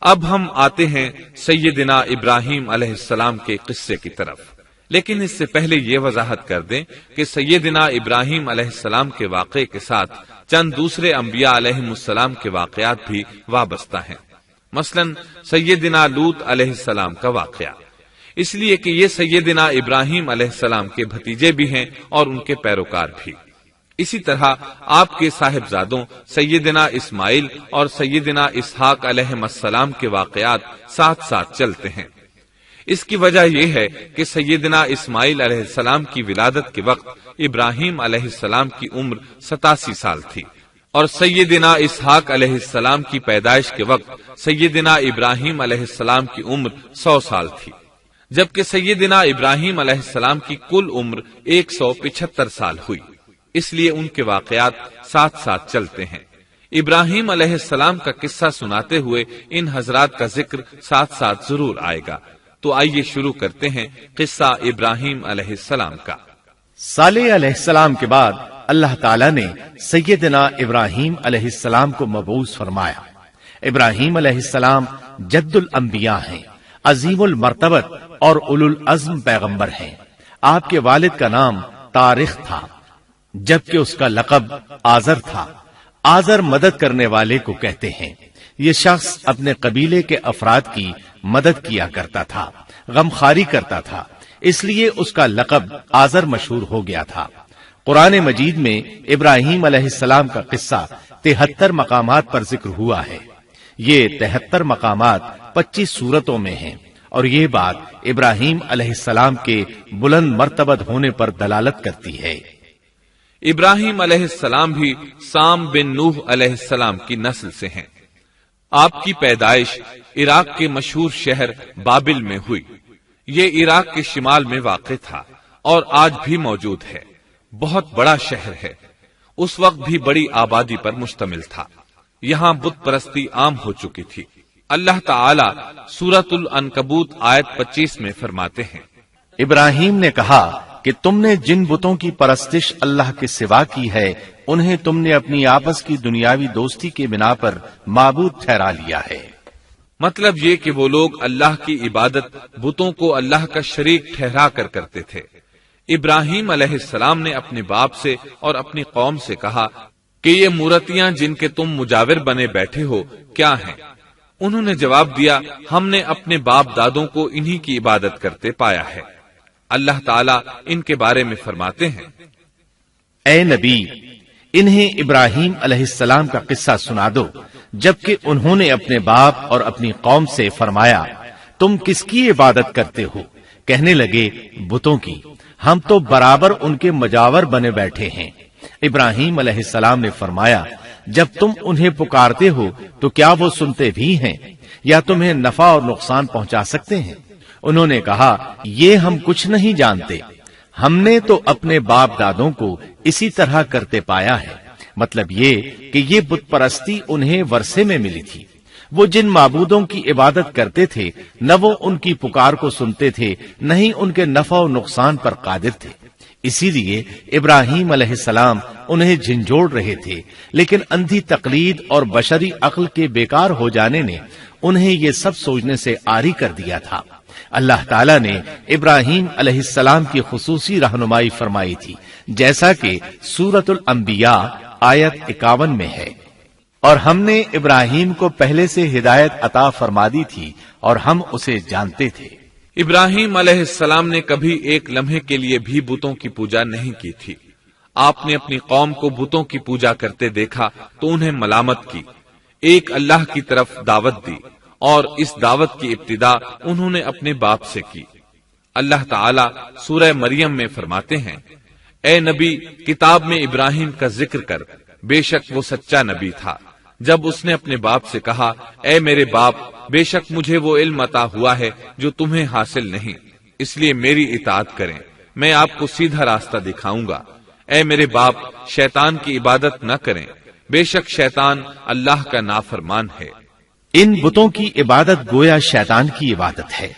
اب ہم آتے ہیں سیدنا ابراہیم علیہ السلام کے قصے کی طرف، لیکن اس سے پہلے یہ وضاحت کر دیں کہ سیدنا ابراہیم علیہ السلام کے واقعے کے ساتھ چند دوسرے انبیاء علیہ السلام کے واقعات بھی وابستہ ہیں، مثلا سیدنا لوط علیہ السلام کا واقعہ، اس لیے کہ یہ سیدنا ابراہیم علیہ السلام کے بھتیجے بھی ہیں اور ان کے پیروکار بھی۔ اسی طرح آپ کے صاحبزادوں سیدنا اسماعیل اور سیدنا اسحاق علیہ السلام کے واقعات ساتھ ساتھ چلتے ہیں۔ اس کی وجہ یہ ہے کہ سیدنا اسماعیل علیہ السلام کی ولادت کے وقت ابراہیم علیہ السلام کی عمر 87 سال تھی، اور سیدنا اسحاق علیہ السلام کی پیدائش کے وقت سیدنا ابراہیم علیہ السلام کی عمر 100 سال تھی، جبکہ سیدنا ابراہیم علیہ السلام کی کل عمر 175 سال ہوئی، اس لیے ان کے واقعات ساتھ ساتھ چلتے ہیں۔ ابراہیم علیہ السلام کا قصہ سناتے ہوئے ان حضرات کا ذکر ساتھ ساتھ ضرور آئے گا، تو آئیے شروع کرتے ہیں قصہ ابراہیم علیہ السلام کا۔ صالح علیہ السلام کے بعد اللہ تعالیٰ نے سیدنا ابراہیم علیہ السلام کو مبعوث فرمایا۔ ابراہیم علیہ السلام جد الانبیاء ہیں، عظیم المرتبت اور اولو العزم پیغمبر ہیں۔ آپ کے والد کا نام طارق تھا، جبکہ اس کا لقب آزر تھا۔ آزر مدد کرنے والے کو کہتے ہیں۔ یہ شخص اپنے قبیلے کے افراد کی مدد کیا کرتا تھا، غمخواری کرتا تھا، اس لیے اس کا لقب آزر مشہور ہو گیا تھا۔ قرآن مجید میں ابراہیم علیہ السلام کا قصہ 73 مقامات پر ذکر ہوا ہے۔ یہ 73 مقامات 25 سورتوں میں ہیں، اور یہ بات ابراہیم علیہ السلام کے بلند مرتبت ہونے پر دلالت کرتی ہے۔ ابراہیم علیہ السلام بھی سام بن نوح علیہ السلام کی نسل سے ہیں۔ آپ کی پیدائش عراق کے مشہور شہر بابل میں ہوئی۔ یہ عراق کے شمال میں واقع تھا اور آج بھی موجود ہے۔ بہت بڑا شہر ہے، اس وقت بھی بڑی آبادی پر مشتمل تھا۔ یہاں بت پرستی عام ہو چکی تھی۔ اللہ تعالی سورۃ العنکبوت آیت 25 میں فرماتے ہیں، ابراہیم نے کہا کہ تم نے جن بتوں کی پرستش اللہ کے سوا کی ہے، انہیں تم نے اپنی آپس کی دنیاوی دوستی کے بنا پر معبود ٹھہرا لیا ہے۔ مطلب یہ کہ وہ لوگ اللہ کی عبادت بتوں کو اللہ کا شریک ٹھہرا کر کرتے تھے۔ ابراہیم علیہ السلام نے اپنے باپ سے اور اپنی قوم سے کہا کہ یہ مورتیاں جن کے تم مجاور بنے بیٹھے ہو کیا ہیں؟ انہوں نے جواب دیا، ہم نے اپنے باپ دادوں کو انہی کی عبادت کرتے پایا ہے۔ اللہ تعالیٰ ان کے بارے میں فرماتے ہیں، اے نبی، انہیں ابراہیم علیہ السلام کا قصہ سنا دو، جبکہ انہوں نے اپنے باپ اور اپنی قوم سے فرمایا، تم کس کی عبادت کرتے ہو؟ کہنے لگے، بتوں کی، ہم تو برابر ان کے مجاور بنے بیٹھے ہیں۔ ابراہیم علیہ السلام نے فرمایا، جب تم انہیں پکارتے ہو تو کیا وہ سنتے بھی ہیں یا تمہیں نفع اور نقصان پہنچا سکتے ہیں؟ انہوں نے کہا، یہ ہم کچھ نہیں جانتے، ہم نے تو اپنے باپ دادوں کو اسی طرح کرتے پایا ہے۔ مطلب یہ کہ یہ بت پرستی انہیں ورثے میں ملی تھی۔ وہ جن معبودوں کی عبادت کرتے تھے، نہ وہ ان کی پکار کو سنتے تھے، نہ ہی ان کے نفع و نقصان پر قادر تھے۔ اسی لیے ابراہیم علیہ السلام انہیں جھنجھوڑ رہے تھے، لیکن اندھی تقلید اور بشری عقل کے بیکار ہو جانے نے انہیں یہ سب سوچنے سے عاری کر دیا تھا۔ اللہ تعالیٰ نے ابراہیم علیہ السلام کی خصوصی رہنمائی فرمائی تھی، جیسا کہ سورۃ الانبیاء آیت 51 میں ہے، اور ہم نے ابراہیم کو پہلے سے ہدایت عطا فرما دی تھی اور ہم اسے جانتے تھے۔ ابراہیم علیہ السلام نے کبھی ایک لمحے کے لیے بھی بتوں کی پوجا نہیں کی تھی۔ آپ نے اپنی قوم کو بتوں کی پوجا کرتے دیکھا تو انہیں ملامت کی، ایک اللہ کی طرف دعوت دی، اور اس دعوت کی ابتدا انہوں نے اپنے باپ سے کی۔ اللہ تعالیٰ سورہ مریم میں فرماتے ہیں، اے نبی، کتاب میں ابراہیم کا ذکر کر، بے شک وہ سچا نبی تھا۔ جب اس نے اپنے باپ سے کہا، اے میرے باپ، بے شک مجھے وہ علم عطا ہوا ہے جو تمہیں حاصل نہیں، اس لیے میری اطاعت کریں، میں آپ کو سیدھا راستہ دکھاؤں گا۔ اے میرے باپ، شیطان کی عبادت نہ کریں، بے شک شیطان اللہ کا نافرمان ہے۔ ان بتوں کی عبادت گویا شیطان کی عبادت ہے،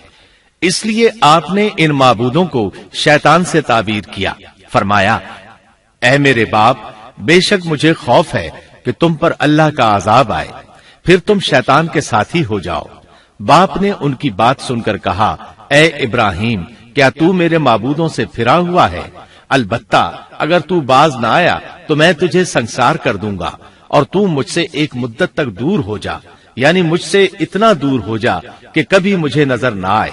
اس لیے آپ نے ان معبودوں کو شیطان سے تعبیر کیا۔ فرمایا، اے میرے باپ، بے شک مجھے خوف ہے کہ تم پر اللہ کا عذاب آئے، پھر تم شیطان کے ساتھی ہو جاؤ۔ باپ نے ان کی بات سن کر کہا، اے ابراہیم، کیا تو میرے معبودوں سے پھرا ہوا ہے؟ البتہ اگر تو باز نہ آیا تو میں تجھے سنسار کر دوں گا، اور تو مجھ سے ایک مدت تک دور ہو جا، یعنی مجھ سے اتنا دور ہو جا کہ کبھی مجھے نظر نہ آئے۔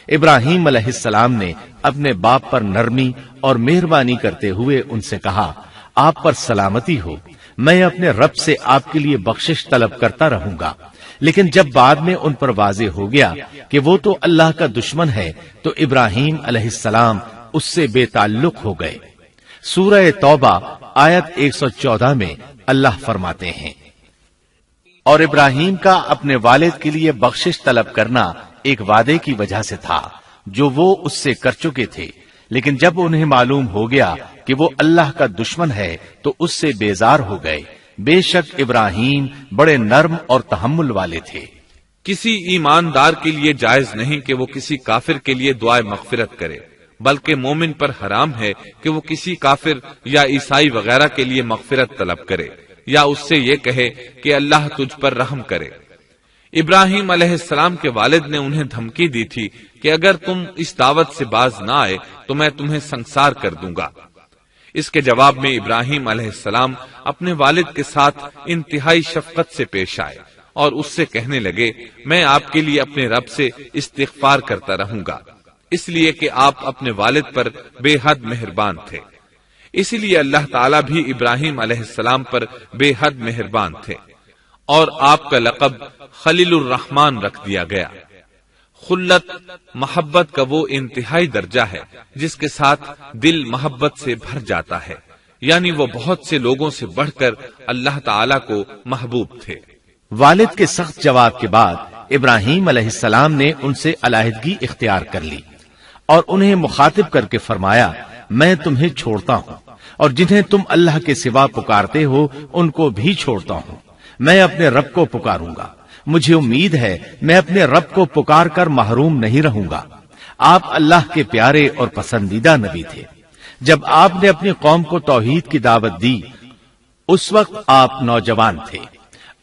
ابراہیم علیہ السلام نے اپنے باپ پر نرمی اور مہربانی کرتے ہوئے ان سے کہا، آپ پر سلامتی ہو، میں اپنے رب سے آپ کے لیے بخشش طلب کرتا رہوں گا۔ لیکن جب بعد میں ان پر واضح ہو گیا کہ وہ تو اللہ کا دشمن ہے تو ابراہیم علیہ السلام اس سے بے تعلق ہو گئے۔ سورہ توبہ آیت 114 میں اللہ فرماتے ہیں، اور ابراہیم کا اپنے والد کے لیے بخشش طلب کرنا ایک وعدے کی وجہ سے تھا جو وہ اس سے کر چکے تھے، لیکن جب انہیں معلوم ہو گیا کہ وہ اللہ کا دشمن ہے تو اس سے بیزار ہو گئے۔ بے شک ابراہیم بڑے نرم اور تحمل والے تھے۔ کسی ایماندار کے لیے جائز نہیں کہ وہ کسی کافر کے لیے دعائے مغفرت کرے، بلکہ مومن پر حرام ہے کہ وہ کسی کافر یا عیسائی وغیرہ کے لیے مغفرت طلب کرے یا اس سے یہ کہے کہ اللہ تجھ پر رحم کرے۔ ابراہیم علیہ السلام کے والد نے انہیں دھمکی دی تھی کہ اگر تم اس دعوت سے باز نہ آئے تو میں تمہیں سنسار کر دوں گا۔ اس کے جواب میں ابراہیم علیہ السلام اپنے والد کے ساتھ انتہائی شفقت سے پیش آئے اور اس سے کہنے لگے، میں آپ کے لیے اپنے رب سے استغفار کرتا رہوں گا، اس لیے کہ آپ اپنے والد پر بے حد مہربان تھے۔ اسی لیے اللہ تعالیٰ بھی ابراہیم علیہ السلام پر بے حد مہربان تھے، اور آپ کا لقب خلیل الرحمن رکھ دیا گیا۔ خلت محبت کا وہ انتہائی درجہ ہے جس کے ساتھ دل محبت سے بھر جاتا ہے، یعنی وہ بہت سے لوگوں سے بڑھ کر اللہ تعالیٰ کو محبوب تھے۔ والد کے سخت جواب کے بعد ابراہیم علیہ السلام نے ان سے علیحدگی اختیار کر لی اور انہیں مخاطب کر کے فرمایا، میں تمہیں چھوڑتا ہوں اور جنہیں تم اللہ کے سوا پکارتے ہو ان کو بھی چھوڑتا ہوں، میں اپنے رب کو پکاروں گا، مجھے امید ہے میں اپنے رب کو پکار کر محروم نہیں رہوں گا۔ آپ اللہ کے پیارے اور پسندیدہ نبی تھے۔ جب آپ نے اپنی قوم کو توحید کی دعوت دی اس وقت آپ نوجوان تھے،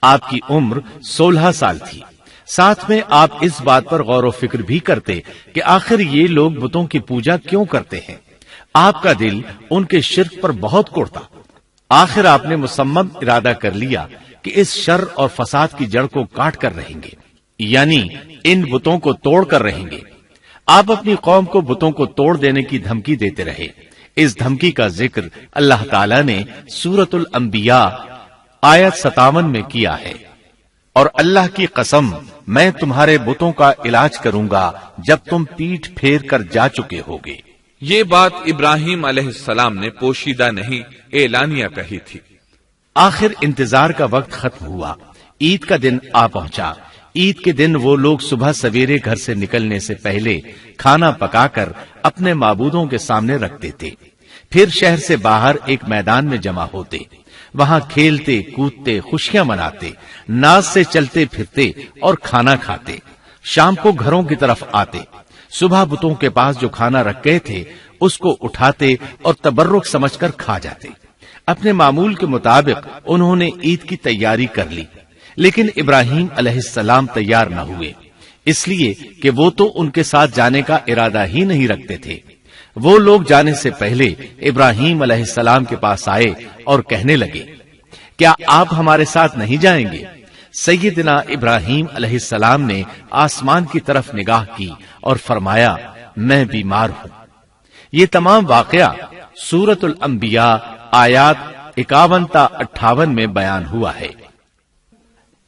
آپ کی عمر 16 سال تھی۔ ساتھ میں آپ اس بات پر غور و فکر بھی کرتے کہ آخر یہ لوگ بتوں کی پوجا کیوں کرتے ہیں۔ آپ کا دل ان کے شرک پر بہت کوڑتا۔ آخر آپ نے مصمم ارادہ کر لیا کہ اس شر اور فساد کی جڑ کو کاٹ کر رہیں گے، یعنی ان بتوں کو توڑ کر رہیں گے۔ آپ اپنی قوم کو بتوں کو توڑ دینے کی دھمکی دیتے رہے۔ اس دھمکی کا ذکر اللہ تعالیٰ نے سورۃ الانبیاء آیت 57 میں کیا ہے، اور اللہ کی قسم میں تمہارے بتوں کا علاج کروں گا جب تم پیٹھ پھیر کر جا چکے ہوگے۔ یہ بات ابراہیم علیہ السلام نے پوشیدہ نہیں اعلانیہ کہی تھی۔ آخر انتظار کا وقت ختم ہوا، عید کا دن آ پہنچا۔ عید کے دن وہ لوگ صبح سویرے گھر سے نکلنے سے پہلے کھانا پکا کر اپنے معبودوں کے سامنے رکھتے تھے، پھر شہر سے باہر ایک میدان میں جمع ہوتے، وہاں کھیلتے کودتے خوشیاں مناتے، ناز سے چلتے پھرتے اور کھانا کھاتے۔ شام کو گھروں کی طرف آتے، صبح بتوں کے پاس جو کھانا رکھ گئے تھے اس کو اٹھاتے اور تبرک سمجھ کر کھا جاتے۔ اپنے معمول کے مطابق انہوں نے عید کی تیاری کر لی، لیکن ابراہیم علیہ السلام تیار نہ ہوئے، اس لیے کہ وہ تو ان کے ساتھ جانے کا ارادہ ہی نہیں رکھتے تھے۔ وہ لوگ جانے سے پہلے ابراہیم علیہ السلام کے پاس آئے اور کہنے لگے، کیا آپ ہمارے ساتھ نہیں جائیں گے؟ سیدنا ابراہیم علیہ السلام نے آسمان کی طرف نگاہ کی اور فرمایا، میں بیمار ہوں۔ یہ تمام واقعہ سورۃ الانبیاء آیات 51 تا 58 میں بیان ہوا ہے۔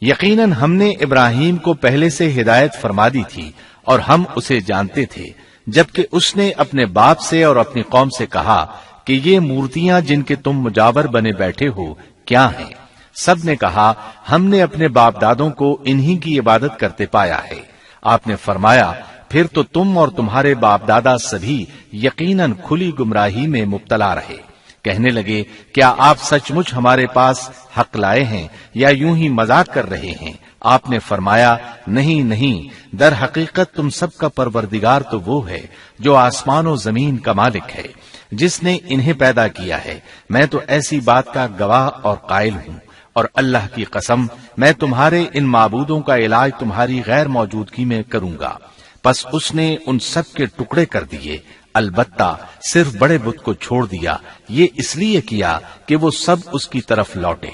یقیناً ہم نے ابراہیم کو پہلے سے ہدایت فرما دی تھی اور ہم اسے جانتے تھے، جبکہ اس نے اپنے باپ سے اور اپنی قوم سے کہا کہ یہ مورتیاں جن کے تم مجاور بنے بیٹھے ہو کیا ہیں؟ سب نے کہا، ہم نے اپنے باپ دادوں کو انہی کی عبادت کرتے پایا ہے۔ آپ نے فرمایا، پھر تو تم اور تمہارے باپ دادا سبھی یقیناً کھلی گمراہی میں مبتلا رہے۔ کہنے لگے، کیا آپ سچ مچ ہمارے پاس حق لائے ہیں یا یوں ہی مذاق کر رہے ہیں؟ آپ نے فرمایا، نہیں نہیں، در حقیقت تم سب کا پروردگار تو وہ ہے جو آسمان و زمین کا مالک ہے، جس نے انہیں پیدا کیا ہے۔ میں تو ایسی بات کا گواہ اور قائل ہوں۔ اور اللہ کی قسم میں تمہارے ان معبودوں کا علاج تمہاری غیر موجودگی میں کروں گا۔ پس اس نے ان سب کے ٹکڑے کر دیے، البتہ صرف بڑے بت کو چھوڑ دیا، یہ اس لیے کیا کہ وہ سب اس کی طرف لوٹے۔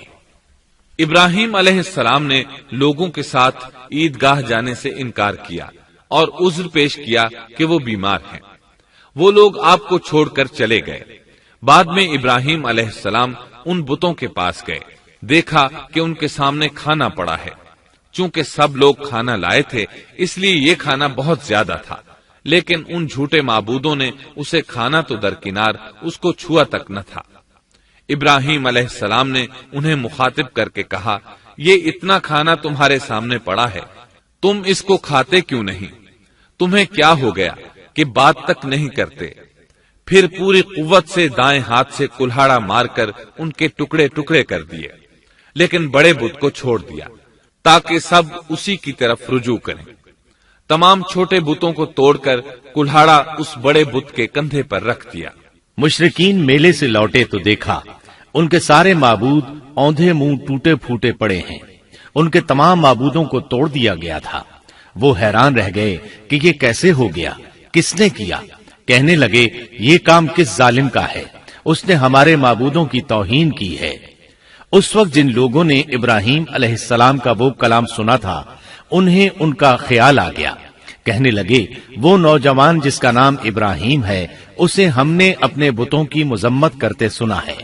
ابراہیم علیہ السلام نے لوگوں کے ساتھ عیدگاہ جانے سے انکار کیا اور عذر پیش کیا کہ وہ بیمار ہیں۔ وہ لوگ آپ کو چھوڑ کر چلے گئے۔ بعد میں ابراہیم علیہ السلام ان بتوں کے پاس گئے، دیکھا کہ ان کے سامنے کھانا پڑا ہے۔ چونکہ سب لوگ کھانا لائے تھے اس لیے یہ کھانا بہت زیادہ تھا، لیکن ان جھوٹے معبودوں نے اسے کھانا تو درکنار اس کو چھوا تک نہ تھا۔ ابراہیم علیہ السلام نے انہیں مخاطب کر کے کہا، یہ اتنا کھانا تمہارے سامنے پڑا ہے، تم اس کو کھاتے کیوں نہیں؟ تمہیں کیا ہو گیا کہ بات تک نہیں کرتے؟ پھر پوری قوت سے دائیں ہاتھ سے کلہاڑا مار کر ان کے ٹکڑے ٹکڑے کر دیے، لیکن بڑے بت کو چھوڑ دیا تاکہ سب اسی کی طرف رجوع کریں۔ تمام چھوٹے بتوں کو توڑ کر کلہاڑا اس بڑے بت کے کندھے پر رکھ دیا۔ مشرکین میلے سے لوٹے تو دیکھا ان کے سارے معبود اوندھے منہ ٹوٹے پھوٹے پڑے ہیں، ان کے تمام معبودوں کو توڑ دیا گیا تھا۔ وہ حیران رہ گئے کہ یہ کیسے ہو گیا، کس نے کیا؟ کہنے لگے، یہ کام کس ظالم کا ہے؟ اس نے ہمارے معبودوں کی توہین کی ہے۔ اس وقت جن لوگوں نے ابراہیم علیہ السلام کا وہ کلام سنا تھا انہیں ان کا خیال آ گیا، کہنے لگے، وہ نوجوان جس کا نام ابراہیم ہے اسے ہم نے اپنے بتوں کی مذمت کرتے سنا ہے۔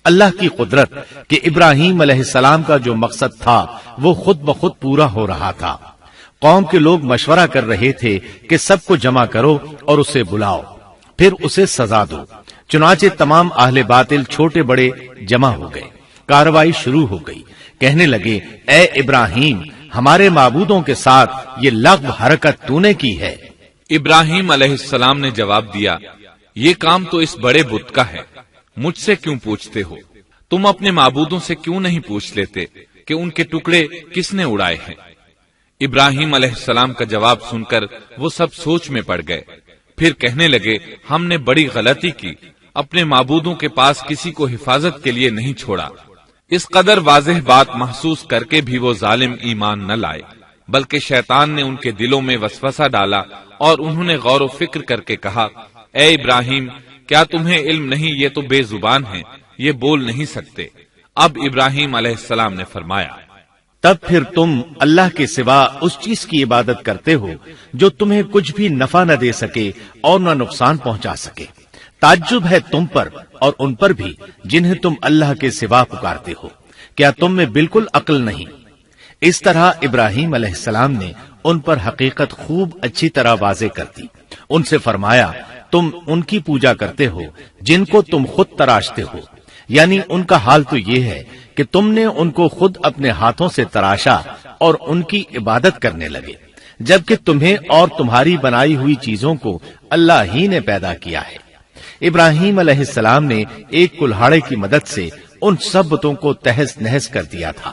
اللہ کی قدرت کہ ابراہیم علیہ السلام کا جو مقصد تھا وہ خود بخود پورا ہو رہا تھا۔ قوم کے لوگ مشورہ کر رہے تھے کہ سب کو جمع کرو اور اسے بلاؤ، پھر اسے سزا دو۔ چنانچہ تمام اہل باطل چھوٹے بڑے جمع ہو گئے، کارروائی شروع ہو گئی۔ کہنے لگے، اے ابراہیم، ہمارے معبودوں کے ساتھ یہ لغو حرکت تو نے کی ہے۔ ابراہیم علیہ السلام نے جواب دیا، یہ کام تو اس بڑے بت کا ہے، مجھ سے کیوں پوچھتے ہو؟ تم اپنے معبودوں سے کیوں نہیں پوچھ لیتے کہ ان کے ٹکڑے کس نے اڑائے ہیں؟ ابراہیم علیہ السلام کا جواب سن کر وہ سب سوچ میں پڑ گئے، پھر کہنے لگے، ہم نے بڑی غلطی کی، اپنے معبودوں کے پاس کسی کو حفاظت کے لیے نہیں چھوڑا۔ اس قدر واضح بات محسوس کر کے بھی وہ ظالم ایمان نہ لائے، بلکہ شیطان نے ان کے دلوں میں وسوسہ ڈالا اور انہوں نے غور و فکر کر کے کہا، اے ابراہیم، کیا تمہیں علم نہیں، یہ تو بے زبان ہیں، یہ بول نہیں سکتے۔ اب ابراہیم علیہ السلام نے فرمایا، تب پھر تم اللہ کے سوا اس چیز کی عبادت کرتے ہو جو تمہیں کچھ بھی نفع نہ دے سکے اور نہ نقصان پہنچا سکے۔ تعجب ہے تم پر اور ان پر بھی جنہیں تم اللہ کے سوا پکارتے ہو، کیا تم میں بالکل عقل نہیں؟ اس طرح ابراہیم علیہ السلام نے ان پر حقیقت خوب اچھی طرح واضح کر دی۔ ان سے فرمایا، تم ان کی پوجا کرتے ہو جن کو تم خود تراشتے ہو، یعنی ان کا حال تو یہ ہے کہ تم نے ان کو خود اپنے ہاتھوں سے تراشا اور ان کی عبادت کرنے لگے، جبکہ تمہیں اور تمہاری بنائی ہوئی چیزوں کو اللہ ہی نے پیدا کیا ہے۔ ابراہیم علیہ السلام نے ایک کلہاڑے کی مدد سے ان سب بتوں کو تہس نہس کر دیا تھا۔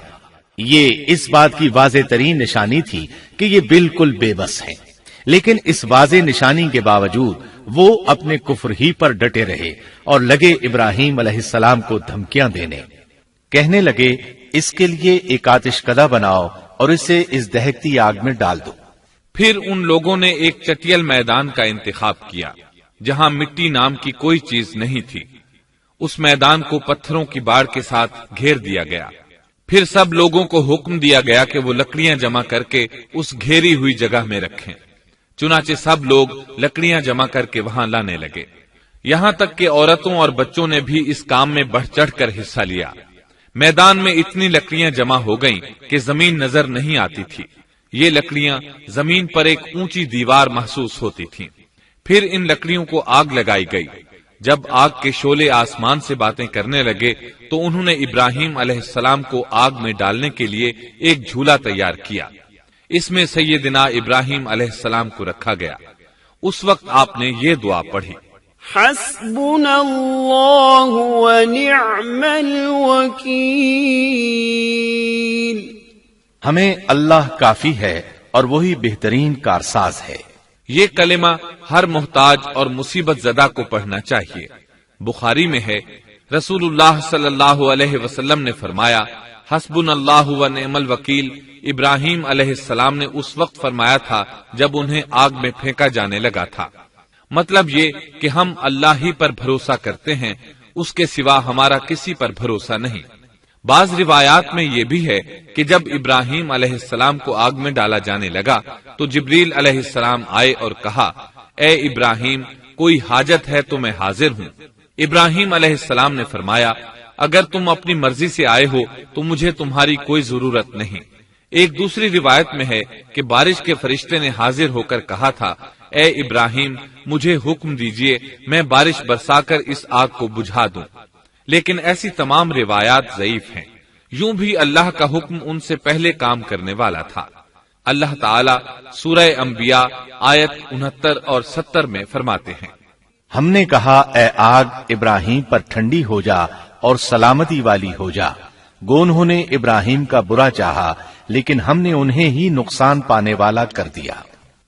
یہ اس بات کی واضح ترین نشانی تھی کہ یہ بالکل بے بس ہیں، لیکن اس واضح نشانی کے باوجود وہ اپنے کفر ہی پر ڈٹے رہے اور لگے ابراہیم علیہ السلام کو دھمکیاں دینے۔ کہنے لگے، اس کے لیے ایک آتش کدہ بناؤ اور اسے اس دہکتی آگ میں ڈال دو۔ پھر ان لوگوں نے ایک چٹیل میدان کا انتخاب کیا جہاں مٹی نام کی کوئی چیز نہیں تھی۔ اس میدان کو پتھروں کی باڑ کے ساتھ گھیر دیا گیا۔ پھر سب لوگوں کو حکم دیا گیا کہ وہ لکڑیاں جمع کر کے اس گھیری ہوئی جگہ میں رکھیں۔ چنانچہ سب لوگ لکڑیاں جمع کر کے وہاں لانے لگے، یہاں تک کہ عورتوں اور بچوں نے بھی اس کام میں بڑھ چڑھ کر حصہ لیا۔ میدان میں اتنی لکڑیاں جمع ہو گئیں کہ زمین نظر نہیں آتی تھی۔ یہ لکڑیاں زمین پر ایک اونچی دیوار محسوس ہوتی تھیں۔ پھر ان لکڑیوں کو آگ لگائی گئی۔ جب آگ کے شعلے آسمان سے باتیں کرنے لگے تو انہوں نے ابراہیم علیہ السلام کو آگ میں ڈالنے کے لیے ایک جھولا تیار کیا۔ اس میں سیدنا ابراہیم علیہ السلام کو رکھا گیا۔ اس وقت آپ نے یہ دعا پڑھی، حسبنا اللہ ونعم الوکیل، ہمیں اللہ کافی ہے اور وہی بہترین کارساز ہے۔ یہ کلمہ ہر محتاج اور مصیبت زدہ کو پڑھنا چاہیے۔ بخاری میں ہے، رسول اللہ صلی اللہ علیہ وسلم نے فرمایا، حسبنا اللہ و نعم الوکیل ابراہیم علیہ السلام نے اس وقت فرمایا تھا جب انہیں آگ میں پھینکا جانے لگا تھا۔ مطلب یہ کہ ہم اللہ ہی پر بھروسہ کرتے ہیں، اس کے سوا ہمارا کسی پر بھروسہ نہیں۔ بعض روایات میں یہ بھی ہے کہ جب ابراہیم علیہ السلام کو آگ میں ڈالا جانے لگا تو جبریل علیہ السلام آئے اور کہا، اے ابراہیم، کوئی حاجت ہے تو میں حاضر ہوں۔ ابراہیم علیہ السلام نے فرمایا، اگر تم اپنی مرضی سے آئے ہو تو مجھے تمہاری کوئی ضرورت نہیں۔ ایک دوسری روایت میں ہے کہ بارش کے فرشتے نے حاضر ہو کر کہا تھا، اے ابراہیم، مجھے حکم دیجئے میں بارش برسا کر اس آگ کو بجھا دوں۔ لیکن ایسی تمام روایات ضعیف ہیں۔ یوں بھی اللہ کا حکم ان سے پہلے کام کرنے والا تھا۔ اللہ تعالیٰ سورہ انبیاء آیت 69 اور 70 میں فرماتے ہیں، ہم نے کہا اے آگ ابراہیم پر ٹھنڈی ہو جا اور سلامتی والی ہو جا، گو انہوں نے ابراہیم کا برا چاہا لیکن ہم نے انہیں ہی نقصان پانے والا کر دیا۔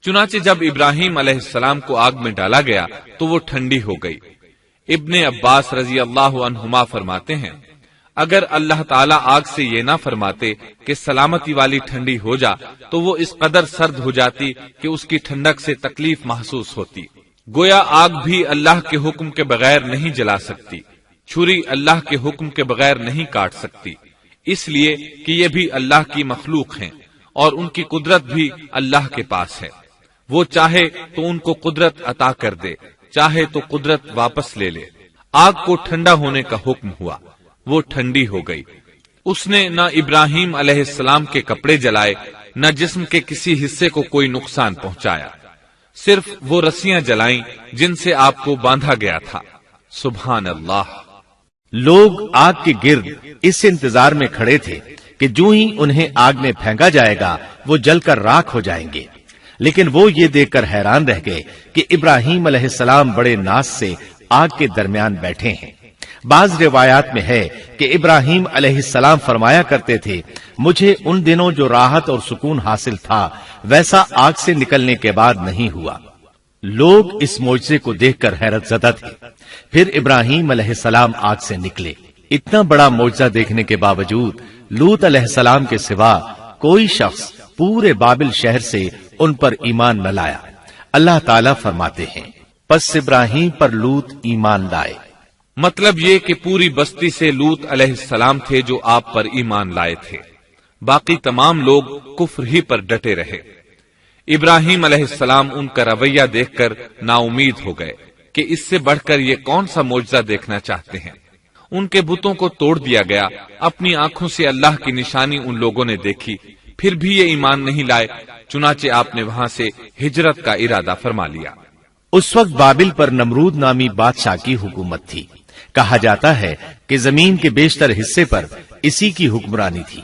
چنانچہ جب ابراہیم علیہ السلام کو آگ میں ڈالا گیا تو وہ ٹھنڈی ہو گئی۔ ابن عباس رضی اللہ عنہما فرماتے ہیں، اگر اللہ تعالیٰ آگ سے یہ نہ فرماتے کہ سلامتی والی ٹھنڈی ہو جا تو وہ اس قدر سرد ہو جاتی کہ اس کی ٹھنڈک سے تکلیف محسوس ہوتی۔ گویا آگ بھی اللہ کے حکم کے بغیر نہیں جلا سکتی، چھری اللہ کے حکم کے بغیر نہیں کاٹ سکتی، اس لیے کہ یہ بھی اللہ کی مخلوق ہیں اور ان کی قدرت بھی اللہ کے پاس ہے۔ وہ چاہے تو ان کو قدرت عطا کر دے، چاہے تو قدرت واپس لے لے۔ آگ کو ٹھنڈا ہونے کا حکم ہوا، وہ ٹھنڈی ہو گئی۔ اس نے نہ ابراہیم علیہ السلام کے کپڑے جلائے، نہ جسم کے کسی حصے کو کوئی نقصان پہنچایا، صرف وہ رسیاں جلائیں جن سے آپ کو باندھا گیا تھا۔ سبحان اللہ۔ لوگ آگ کے گرد اس انتظار میں کھڑے تھے کہ جو ہی انہیں آگ میں پھینکا جائے گا وہ جل کر راکھ ہو جائیں گے، لیکن وہ یہ دیکھ کر حیران رہ گئے کہ ابراہیم علیہ السلام بڑے ناز سے آگ کے درمیان بیٹھے ہیں۔ بعض روایات میں ہے کہ ابراہیم علیہ السلام فرمایا کرتے تھے، مجھے ان دنوں جو راحت اور سکون حاصل تھا ویسا آگ سے نکلنے کے بعد نہیں ہوا۔ لوگ اس معجزے کو دیکھ کر حیرت زدہ تھے۔ پھر ابراہیم علیہ السلام آگ سے نکلے۔ اتنا بڑا معجزہ دیکھنے کے باوجود لوط علیہ السلام کے سوا کوئی شخص پورے بابل شہر سے ان پر ایمان نہ لایا۔ اللہ تعالیٰ فرماتے ہیں، پس ابراہیم پر لوط ایمان لائے۔ مطلب یہ کہ پوری بستی سے لوط علیہ السلام تھے جو آپ پر ایمان لائے تھے، باقی تمام لوگ کفر ہی پر ڈٹے رہے۔ ابراہیم علیہ السلام ان کا رویہ دیکھ کر نا امید ہو گئے کہ اس سے بڑھ کر یہ کون سا معجزہ دیکھنا چاہتے ہیں۔ ان کے بتوں کو توڑ دیا گیا، اپنی آنکھوں سے اللہ کی نشانی ان لوگوں نے دیکھی، پھر بھی یہ ایمان نہیں لائے، چنانچہ آپ نے وہاں سے ہجرت کا ارادہ فرما لیا۔ اس وقت بابل پر نمرود نامی بادشاہ کی حکومت تھی۔ کہا جاتا ہے کہ زمین کے بیشتر حصے پر اسی کی حکمرانی تھی۔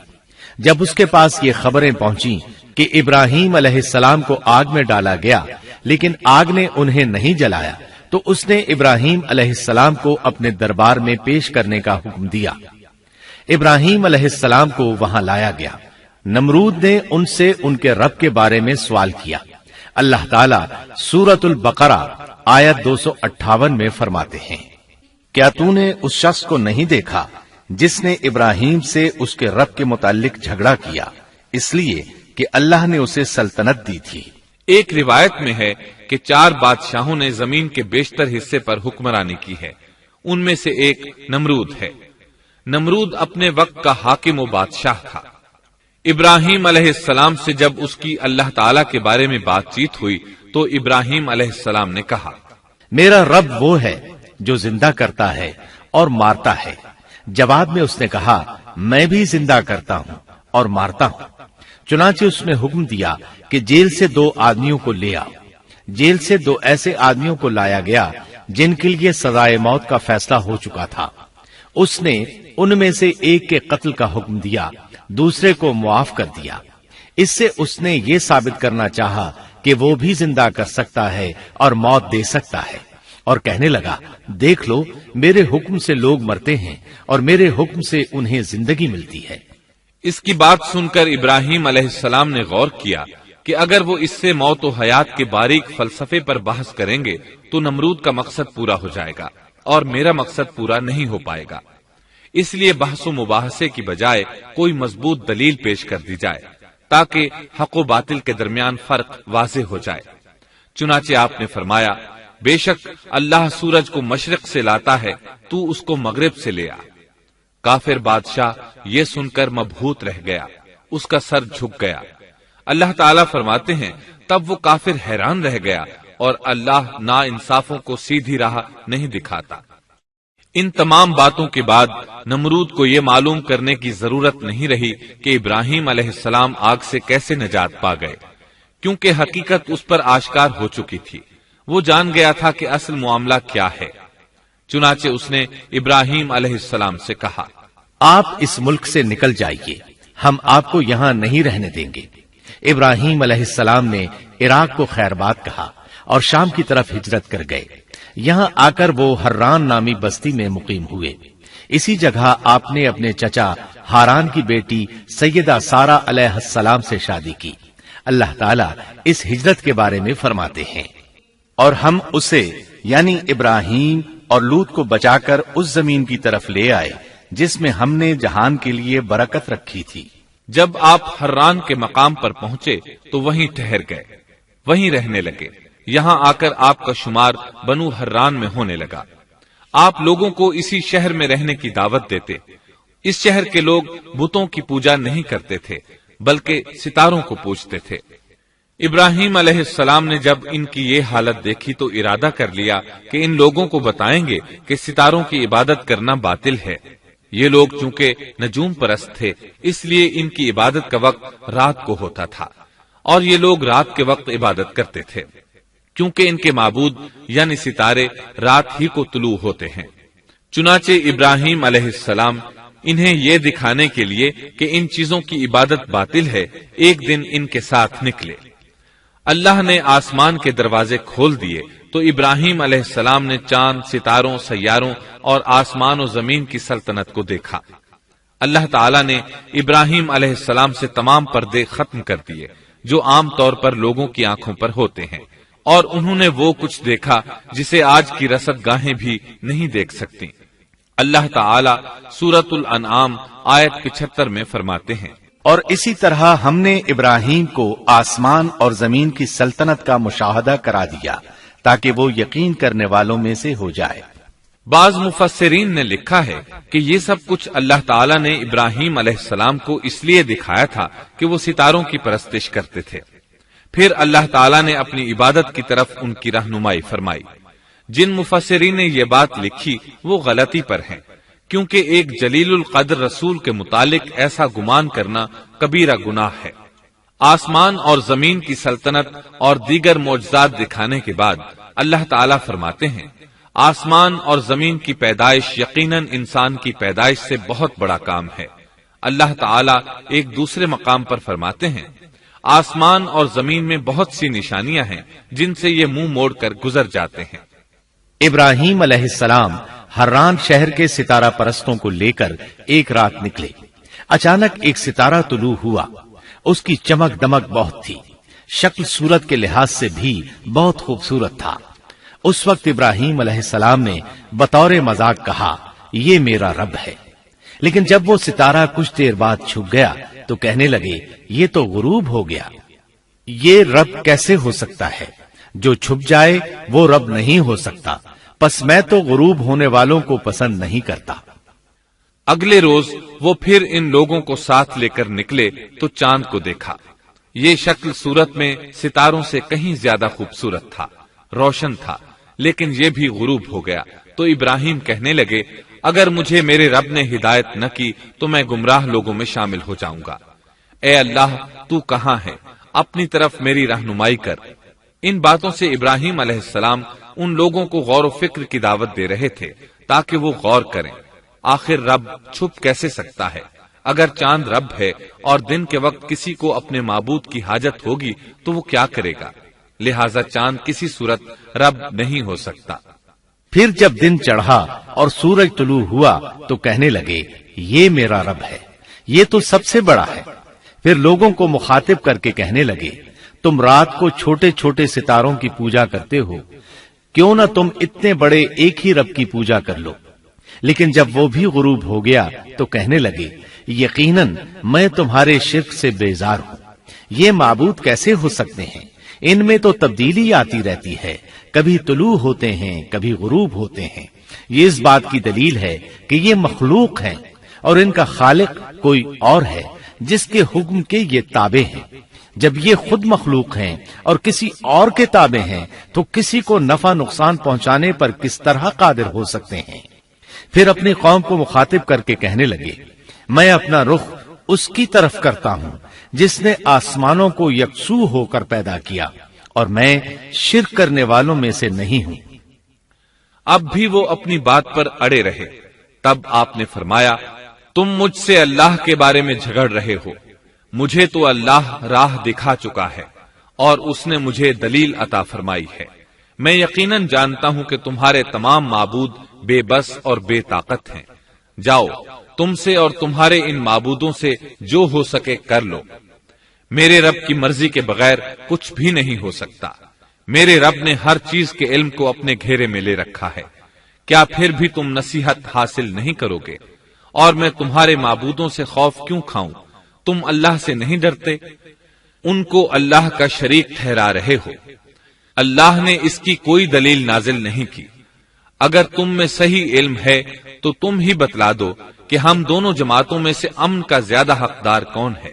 جب اس کے پاس یہ خبریں پہنچیں کہ ابراہیم علیہ السلام کو آگ میں ڈالا گیا لیکن آگ نے انہیں نہیں جلایا تو اس نے ابراہیم علیہ السلام کو اپنے دربار میں پیش کرنے کا حکم دیا۔ ابراہیم علیہ السلام کو وہاں لایا گیا۔ نمرود نے ان سے ان کے رب کے بارے میں سوال کیا۔ اللہ تعالیٰ سورۃ البقرہ آیت 258 میں فرماتے ہیں، کیا تو نے اس شخص کو نہیں دیکھا جس نے ابراہیم سے اس کے رب کے متعلق جھگڑا کیا، اس لیے کہ اللہ نے اسے سلطنت دی تھی۔ ایک روایت میں ہے کہ 4 بادشاہوں نے زمین کے بیشتر حصے پر حکمرانی کی ہے، ان میں سے ایک نمرود ہے۔ نمرود اپنے وقت کا حاکم و بادشاہ تھا۔ ابراہیم علیہ السلام سے جب اس کی اللہ تعالیٰ کے بارے میں بات چیت ہوئی تو ابراہیم علیہ السلام نے کہا، میرا رب وہ ہے جو زندہ کرتا ہے اور مارتا ہے۔ جواب میں اس نے کہا، میں بھی زندہ کرتا ہوں اور مارتا ہوں۔ چنانچہ اس نے حکم دیا کہ جیل سے 2 آدمیوں کو لے آؤ۔ جیل سے 2 ایسے آدمیوں کو لایا گیا جن کے لیے سزائے موت کا فیصلہ ہو چکا تھا۔ اس نے ان میں سے ایک کے قتل کا حکم دیا، دوسرے کو معاف کر دیا۔ اس سے اس نے یہ ثابت کرنا چاہا کہ وہ بھی زندہ کر سکتا ہے اور موت دے سکتا ہے، اور کہنے لگا، دیکھ لو میرے حکم سے لوگ مرتے ہیں اور میرے حکم سے انہیں زندگی ملتی ہے۔ اس کی بات سن کر ابراہیم علیہ السلام نے غور کیا کہ اگر وہ اس سے موت و حیات کے باریک فلسفے پر بحث کریں گے تو نمرود کا مقصد پورا ہو جائے گا اور میرا مقصد پورا نہیں ہو پائے گا۔ اس لیے بحث و مباحثے کی بجائے کوئی مضبوط دلیل پیش کر دی جائے تاکہ حق و باطل کے درمیان فرق واضح ہو جائے۔ چنانچہ آپ نے فرمایا، بے شک اللہ سورج کو مشرق سے لاتا ہے، تو اس کو مغرب سے لے آ۔ کافر بادشاہ یہ سن کر مبہوت رہ گیا، اس کا سر جھک گیا۔ اللہ تعالیٰ فرماتے ہیں تب وہ کافر حیران رہ گیا اور اللہ نا انصافوں کو سیدھی راہ نہیں دکھاتا۔ ان تمام باتوں کے بعد نمرود کو یہ معلوم کرنے کی ضرورت نہیں رہی کہ ابراہیم علیہ السلام آگ سے کیسے نجات پا گئے، کیونکہ حقیقت اس پر آشکار ہو چکی تھی۔ وہ جان گیا تھا کہ اصل معاملہ کیا ہے۔ چنانچہ اس نے ابراہیم علیہ السلام سے کہا، آپ اس ملک سے نکل جائیے، ہم آپ کو یہاں نہیں رہنے دیں گے۔ ابراہیم علیہ السلام نے عراق کو خیر بات کہا اور شام کی طرف ہجرت کر گئے۔ یہاں آ کر وہ حران نامی بستی میں مقیم ہوئے۔ اسی جگہ آپ نے اپنے چچا ہاران کی بیٹی سیدہ سارہ علیہ السلام سے شادی کی۔ اللہ تعالیٰ اس ہجرت کے بارے میں فرماتے ہیں، اور ہم اسے یعنی ابراہیم اور لوط کو بچا کر اس زمین کی طرف لے آئے جس میں ہم نے جہان کے لیے برکت رکھی تھی۔ جب آپ حران کے مقام پر پہنچے تو وہیں ٹھہر گئے، وہیں رہنے لگے۔ یہاں آ کر آپ کا شمار بنو حران میں ہونے لگا۔ آپ لوگوں کو اسی شہر میں رہنے کی دعوت دیتے۔ اس شہر کے لوگ بتوں کی پوجا نہیں کرتے تھے بلکہ ستاروں کو پوجتے تھے۔ ابراہیم علیہ السلام نے جب ان کی یہ حالت دیکھی تو ارادہ کر لیا کہ ان لوگوں کو بتائیں گے کہ ستاروں کی عبادت کرنا باطل ہے۔ یہ لوگ چونکہ نجوم پرست تھے اس لیے ان کی عبادت کا وقت رات کو ہوتا تھا، اور یہ لوگ رات کے وقت عبادت کرتے تھے کیونکہ ان کے معبود یعنی ستارے رات ہی کو طلوع ہوتے ہیں۔ چنانچہ ابراہیم علیہ السلام انہیں یہ دکھانے کے لیے کہ ان چیزوں کی عبادت باطل ہے ایک دن ان کے ساتھ نکلے۔ اللہ نے آسمان کے دروازے کھول دیے تو ابراہیم علیہ السلام نے چاند، ستاروں، سیاروں اور آسمان و زمین کی سلطنت کو دیکھا۔ اللہ تعالیٰ نے ابراہیم علیہ السلام سے تمام پردے ختم کر دیے جو عام طور پر لوگوں کی آنکھوں پر ہوتے ہیں، اور انہوں نے وہ کچھ دیکھا جسے آج کی رصد گاہیں بھی نہیں دیکھ سکتی۔ اللہ تعالیٰ سورۃ الانعام آیت 75 میں فرماتے ہیں، اور اسی طرح ہم نے ابراہیم کو آسمان اور زمین کی سلطنت کا مشاہدہ کرا دیا تاکہ وہ یقین کرنے والوں میں سے ہو جائے۔ بعض مفسرین نے لکھا ہے کہ یہ سب کچھ اللہ تعالیٰ نے ابراہیم علیہ السلام کو اس لیے دکھایا تھا کہ وہ ستاروں کی پرستش کرتے تھے۔ پھر اللہ تعالیٰ نے اپنی عبادت کی طرف ان کی رہنمائی فرمائی۔ جن مفسرین نے یہ بات لکھی وہ غلطی پر ہیں، کیونکہ ایک جلیل القدر رسول کے متعلق ایسا گمان کرنا کبیرہ گناہ ہے۔ آسمان اور زمین کی سلطنت اور دیگر معجزات دکھانے کے بعد اللہ تعالیٰ فرماتے ہیں، آسمان اور زمین کی پیدائش یقیناً انسان کی پیدائش سے بہت بڑا کام ہے۔ اللہ تعالیٰ ایک دوسرے مقام پر فرماتے ہیں، آسمان اور زمین میں بہت سی نشانیاں ہیں جن سے یہ منہ موڑ کر گزر جاتے ہیں۔ ابراہیم علیہ السلام حران شہر کے ستارہ پرستوں کو لے کر ایک رات نکلے۔ اچانک ایک ستارہ طلوع ہوا، اس کی چمک دمک بہت تھی، شکل صورت کے لحاظ سے بھی بہت خوبصورت تھا۔ اس وقت ابراہیم علیہ السلام نے بطور مذاق کہا، یہ میرا رب ہے۔ لیکن جب وہ ستارہ کچھ دیر بعد چھپ گیا تو کہنے لگے، یہ تو غروب ہو گیا۔ یہ رب کیسے ہو سکتا ہے؟ جو چھپ جائے وہ رب نہیں ہو سکتا، پس میں تو غروب ہونے والوں کو پسند نہیں کرتا۔ اگلے روز وہ پھر ان لوگوں کو ساتھ لے کر نکلے تو چاند کو دیکھا۔ یہ شکل صورت میں ستاروں سے کہیں زیادہ خوبصورت تھا، روشن تھا، لیکن یہ بھی غروب ہو گیا تو ابراہیم کہنے لگے، اگر مجھے میرے رب نے ہدایت نہ کی تو میں گمراہ لوگوں میں شامل ہو جاؤں گا۔ اے اللہ، تو کہاں ہے؟ اپنی طرف میری رہنمائی کر۔ ان باتوں سے ابراہیم علیہ السلام ان لوگوں کو غور و فکر کی دعوت دے رہے تھے تاکہ وہ غور کریں، آخر رب چھپ کیسے سکتا ہے؟ اگر چاند رب ہے اور دن کے وقت کسی کو اپنے معبود کی حاجت ہوگی تو وہ کیا کرے گا؟ لہذا چاند کسی صورت رب نہیں ہو سکتا۔ پھر جب دن چڑھا اور سورج طلوع ہوا تو کہنے لگے، یہ میرا رب ہے، یہ تو سب سے بڑا ہے۔ پھر لوگوں کو مخاطب کر کے کہنے لگے، تم رات کو چھوٹے چھوٹے ستاروں کی پوجا کرتے ہو، کیوں نہ تم اتنے بڑے ایک ہی رب کی پوجا کر لو۔ لیکن جب وہ بھی غروب ہو گیا تو کہنے لگے یقیناً میں تمہارے شرک سے بیزار ہوں. یہ معبود کیسے ہو سکتے ہیں؟ ان میں تو تبدیلی آتی رہتی ہے، کبھی طلوع ہوتے ہیں کبھی غروب ہوتے ہیں. یہ اس بات کی دلیل ہے کہ یہ مخلوق ہیں اور ان کا خالق کوئی اور ہے جس کے حکم کے یہ تابع ہیں. جب یہ خود مخلوق ہیں اور کسی اور کے تابع ہیں تو کسی کو نفع نقصان پہنچانے پر کس طرح قادر ہو سکتے ہیں؟ پھر اپنی قوم کو مخاطب کر کے کہنے لگے میں اپنا رخ اس کی طرف کرتا ہوں جس نے آسمانوں کو یکسو ہو کر پیدا کیا اور میں شرک کرنے والوں میں سے نہیں ہوں. اب بھی وہ اپنی بات پر اڑے رہے. تب آپ نے فرمایا تم مجھ سے اللہ کے بارے میں جھگڑ رہے ہو. مجھے تو اللہ راہ دکھا چکا ہے اور اس نے مجھے دلیل عطا فرمائی ہے. میں یقیناً جانتا ہوں کہ تمہارے تمام معبود بے بس اور بے طاقت ہیں. جاؤ تم سے اور تمہارے ان معبودوں سے جو ہو سکے کر لو. میرے رب کی مرضی کے بغیر کچھ بھی نہیں ہو سکتا. میرے رب نے ہر چیز کے علم کو اپنے گھیرے میں لے رکھا ہے. کیا پھر بھی تم نصیحت حاصل نہیں کرو گے؟ اور میں تمہارے معبودوں سے خوف کیوں کھاؤں؟ تم اللہ سے نہیں ڈرتے؟ ان کو اللہ کا شریک ٹھہرا رہے ہو. اللہ نے اس کی کوئی دلیل نازل نہیں کی. اگر تم میں صحیح علم ہے تو تم ہی بتلا دو کہ ہم دونوں جماعتوں میں سے امن کا زیادہ حقدار کون ہے.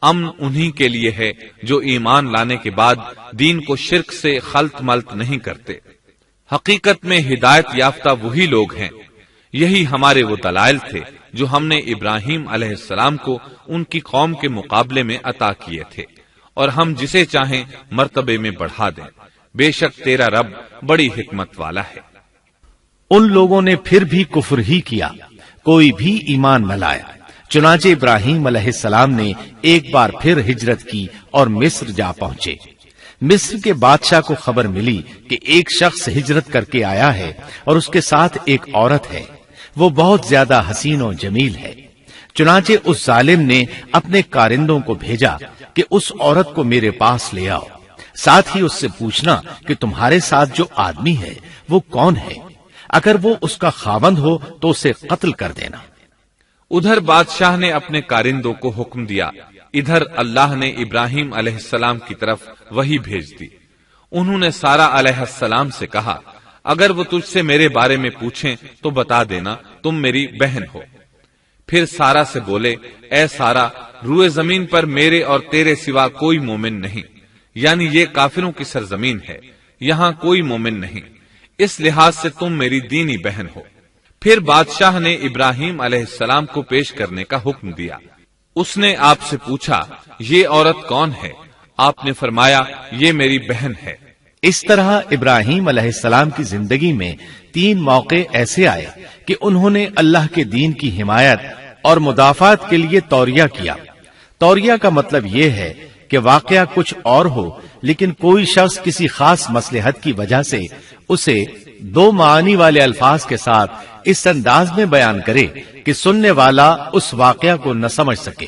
امن انہی کے لیے ہے جو ایمان لانے کے بعد دین کو شرک سے خلط ملط نہیں کرتے. حقیقت میں ہدایت یافتہ وہی لوگ ہیں. یہی ہمارے وہ دلائل تھے جو ہم نے ابراہیم علیہ السلام کو ان کی قوم کے مقابلے میں عطا کیے تھے، اور ہم جسے چاہیں مرتبے میں بڑھا دیں. بے شک تیرا رب بڑی حکمت والا ہے. ان لوگوں نے پھر بھی کفر ہی کیا، کوئی بھی ایمان نہ لایا. چنانچہ ابراہیم علیہ السلام نے ایک بار پھر ہجرت کی اور مصر جا پہنچے. مصر کے بادشاہ کو خبر ملی کہ ایک شخص ہجرت کر کے آیا ہے اور اس کے ساتھ ایک عورت ہے. وہ بہت زیادہ حسین و جمیل ہے. چنانچہ اس ظالم نے اپنے کارندوں کو بھیجا کہ اس عورت کو میرے پاس لے آؤ، ساتھ ہی اس سے پوچھنا کہ تمہارے ساتھ جو آدمی ہے وہ کون ہے. اگر وہ اس کا خاوند ہو تو اسے قتل کر دینا. ادھر بادشاہ نے اپنے کارندوں کو حکم دیا. ادھر اللہ نے ابراہیم علیہ السلام کی طرف وحی بھیج دی. انہوں نے سارا علیہ السلام سے کہا اگر وہ تجھ سے میرے بارے میں پوچھیں تو بتا دینا تم میری بہن ہو. پھر سارا سے بولے اے سارا، روئے زمین پر میرے اور تیرے سوا کوئی مومن نہیں، یعنی یہ کافروں کی سرزمین ہے، یہاں کوئی مومن نہیں، اس لحاظ سے تم میری دینی بہن ہو. پھر بادشاہ نے ابراہیم علیہ السلام کو پیش کرنے کا حکم دیا. اس نے آپ سے پوچھا یہ عورت کون ہے؟ آپ نے فرمایا یہ میری بہن ہے. اس طرح ابراہیم علیہ السلام کی زندگی میں 3 موقع ایسے آئے کہ انہوں نے اللہ کے دین کی حمایت اور مدافعت کے لیے توریہ کیا. توریہ کا مطلب یہ ہے کہ واقعہ کچھ اور ہو لیکن کوئی شخص کسی خاص مصلحت کی وجہ سے اسے 2 معانی والے الفاظ کے ساتھ اس انداز میں بیان کرے کہ سننے والا اس واقعہ کو نہ سمجھ سکے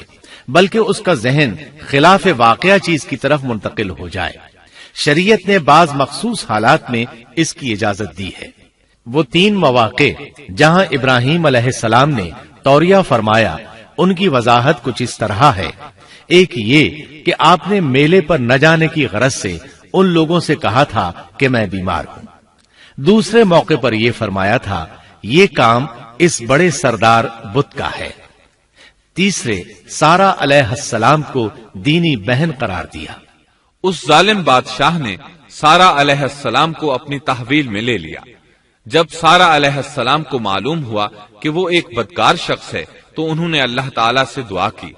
بلکہ اس کا ذہن خلاف واقعہ چیز کی طرف منتقل ہو جائے. شریعت نے بعض مخصوص حالات میں اس کی اجازت دی ہے. وہ 3 مواقع جہاں ابراہیم علیہ السلام نے توریہ فرمایا ان کی وضاحت کچھ اس طرح ہے. ایک یہ کہ آپ نے میلے پر نہ جانے کی غرض سے ان لوگوں سے کہا تھا کہ میں بیمار ہوں. دوسرے موقع پر یہ فرمایا تھا یہ کام اس بڑے سردار بت کا ہے. تیسرے سارا علیہ السلام کو دینی بہن قرار دیا. اس ظالم بادشاہ نے سارا علیہ السلام کو اپنی تحویل میں لے لیا. جب سارا علیہ السلام کو معلوم ہوا کہ وہ ایک بدکار شخص ہے تو انہوں نے اللہ تعالیٰ سے دعا کی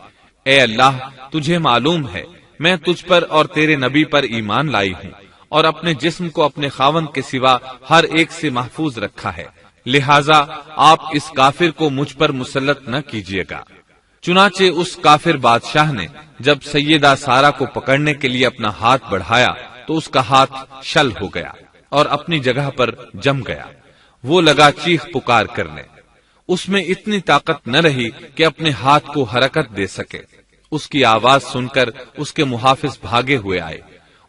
اے اللہ تجھے معلوم ہے میں تجھ پر اور تیرے نبی پر ایمان لائی ہوں اور اپنے جسم کو اپنے خاوند کے سوا ہر ایک سے محفوظ رکھا ہے، لہٰذا آپ اس کافر کو مجھ پر مسلط نہ کیجیے گا. چنانچہ اس کافر بادشاہ نے جب سیدہ سارا کو پکڑنے کے لیے اپنا ہاتھ بڑھایا تو اس کا ہاتھ شل ہو گیا اور اپنی جگہ پر جم گیا. وہ لگا چیخ پکار کرنے. اس میں اتنی طاقت نہ رہی کہ اپنے ہاتھ کو حرکت دے سکے. اس کی آواز سن کر اس کے محافظ بھاگے ہوئے آئے.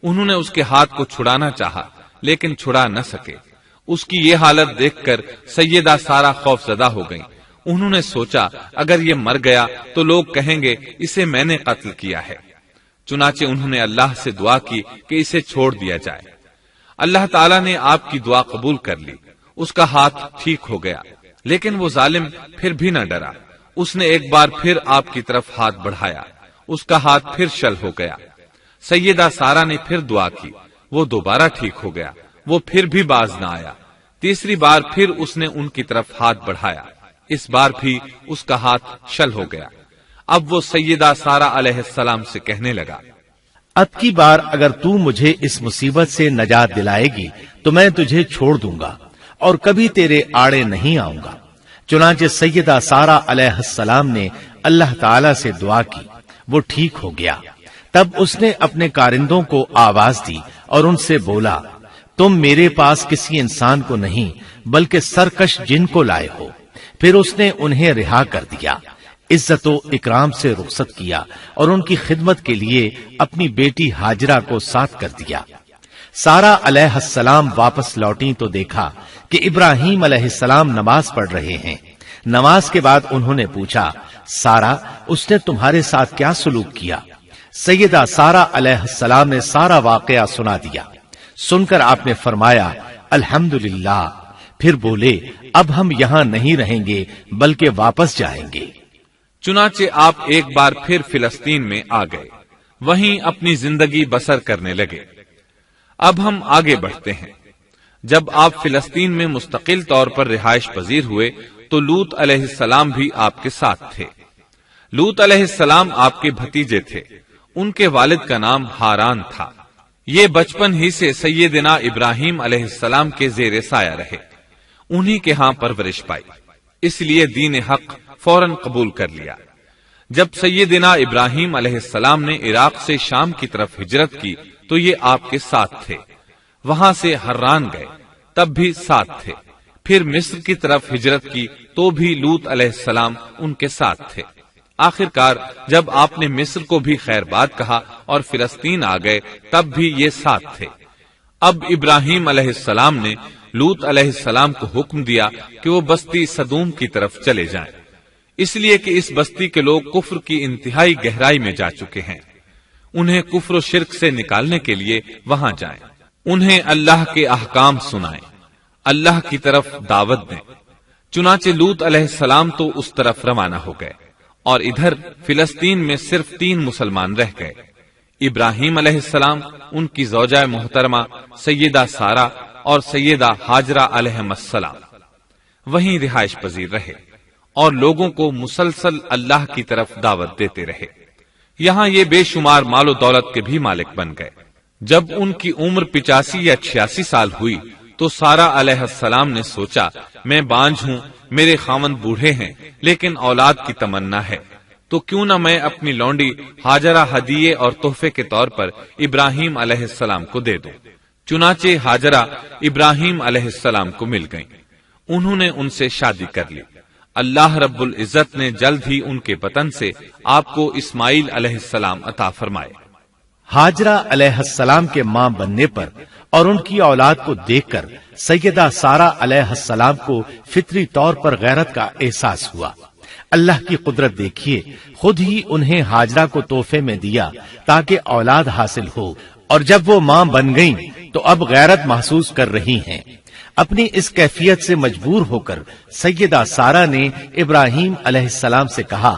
انہوں نے اس کے ہاتھ کو چھڑانا چاہا لیکن چھڑا نہ سکے. اس کی یہ حالت دیکھ کر سیدہ سارہ خوف زدہ ہو گئیں۔ انہوں نے سوچا اگر یہ مر گیا تو لوگ کہیں گے اسے میں نے قتل کیا ہے۔ چنانچہ انہوں نے اللہ سے دعا کی کہ اسے چھوڑ دیا جائے۔ اللہ تعالیٰ نے آپ کی دعا قبول کر لی، اس کا ہاتھ ٹھیک ہو گیا، لیکن وہ ظالم پھر بھی نہ ڈرا۔ اس نے ایک بار پھر آپ کی طرف ہاتھ بڑھایا، اس کا ہاتھ پھر شل ہو گیا۔ سیدہ سارہ نے پھر دعا کی، وہ دوبارہ ٹھیک ہو گیا، وہ پھر بھی باز نہ آیا۔ تیسری بار پھر اس نے ان کی طرف ہاتھ بڑھایا، اس بار بھی اس کا ہاتھ شل ہو گیا۔ اب وہ سیدہ سارہ علیہ السلام سے کہنے لگا، اب کی بار اگر تو مجھے اس مصیبت سے نجات دلائے گی تو میں تجھے چھوڑ دوں گا اور کبھی تیرے آڑے نہیں آؤں گا۔ چنانچہ سیدہ سارہ علیہ السلام نے اللہ تعالی سے دعا کی، وہ ٹھیک ہو گیا۔ تب اس نے اپنے کارندوں کو آواز دی اور ان سے بولا، تم میرے پاس کسی انسان کو نہیں بلکہ سرکش جن کو لائے ہو۔ پھر اس نے انہیں رہا کر دیا، عزت و اکرام سے رخصت کیا اور ان کی خدمت کے لیے اپنی بیٹی ہاجرہ کو ساتھ کر دیا۔ سارہ علیہ السلام واپس لوٹیں تو دیکھا کہ ابراہیم علیہ السلام نماز پڑھ رہے ہیں۔ نماز کے بعد انہوں نے پوچھا، سارہ اس نے تمہارے ساتھ کیا سلوک کیا؟ سیدہ سارہ علیہ السلام نے سارا واقعہ سنا دیا۔ سن کر آپ نے فرمایا، الحمدللہ۔ پھر بولے، اب ہم یہاں نہیں رہیں گے بلکہ واپس جائیں گے۔ چنانچہ آپ ایک بار پھر فلسطین میں آ گئے، وہیں اپنی زندگی بسر کرنے لگے۔ اب ہم آگے بڑھتے ہیں۔ جب آپ فلسطین میں مستقل طور پر رہائش پذیر ہوئے تو لوط علیہ السلام بھی آپ کے ساتھ تھے۔ لوط علیہ السلام آپ کے بھتیجے تھے، ان کے والد کا نام ہاران تھا۔ یہ بچپن ہی سے سیدنا ابراہیم علیہ السلام کے زیر سایہ رہے، انہی کے ہاں پرورش پائی، اس لیے دین حق فوراً قبول کر لیا۔ جب سیدنا ابراہیم علیہ السلام نے عراق سے شام کی طرف ہجرت کی تو یہ آپ کے ساتھ تھے، وہاں سے حران گئے تب بھی ساتھ تھے، پھر مصر کی طرف ہجرت کی تو بھی لوط علیہ السلام ان کے ساتھ تھے۔ آخرکار جب آپ نے مصر کو بھی خیر بات کہا اور فلسطین آ گئے تب بھی یہ ساتھ تھے۔ اب ابراہیم علیہ السلام نے لوط علیہ السلام کو حکم دیا کہ وہ بستی سدوم کی طرف چلے جائیں، اس لیے کہ اس بستی کے لوگ کفر کی انتہائی گہرائی میں جا چکے ہیں، انہیں کفر و شرک سے نکالنے کے لیے وہاں جائیں، انہیں اللہ کے احکام سنائیں، اللہ کی طرف دعوت دیں۔ چنانچہ لوط علیہ السلام تو اس طرف روانہ ہو گئے اور ادھر فلسطین میں صرف 3 مسلمان رہ گئے، ابراہیم علیہ السلام، ان کی زوجہ محترمہ سیدہ سارہ اور سیدہ ہاجرہ علیہ السلام وہیں رہائش پذیر رہے اور لوگوں کو مسلسل اللہ کی طرف دعوت دیتے رہے۔ یہاں یہ بے شمار مال و دولت کے بھی مالک بن گئے۔ جب ان کی عمر 85 یا 86 سال ہوئی تو سارہ علیہ السلام نے سوچا، میں بانجھ ہوں، میرے خاوند بوڑھے ہیں لیکن اولاد کی تمنا ہے، تو کیوں نہ میں اپنی لونڈی ہاجرہ ہدیے اور تحفے کے طور پر ابراہیم علیہ السلام کو دے دوں۔ چنانچہ ہاجرہ ابراہیم علیہ السلام کو مل گئیں، انہوں نے ان سے شادی کر لی۔ اللہ رب العزت نے جلد ہی ان کے بطن سے آپ کو اسماعیل علیہ السلام عطا فرمائے۔ ہاجرہ علیہ السلام کے ماں بننے پر اور ان کی اولاد کو دیکھ کر سیدہ سارہ علیہ السلام کو فطری طور پر غیرت کا احساس ہوا۔ اللہ کی قدرت دیکھیے، خود ہی انہیں ہاجرہ کو تحفے میں دیا تاکہ اولاد حاصل ہو، اور جب وہ ماں بن گئیں تو اب غیرت محسوس کر رہی ہیں۔ اپنی اس کیفیت سے مجبور ہو کر سیدہ سارہ نے ابراہیم علیہ السلام سے کہا،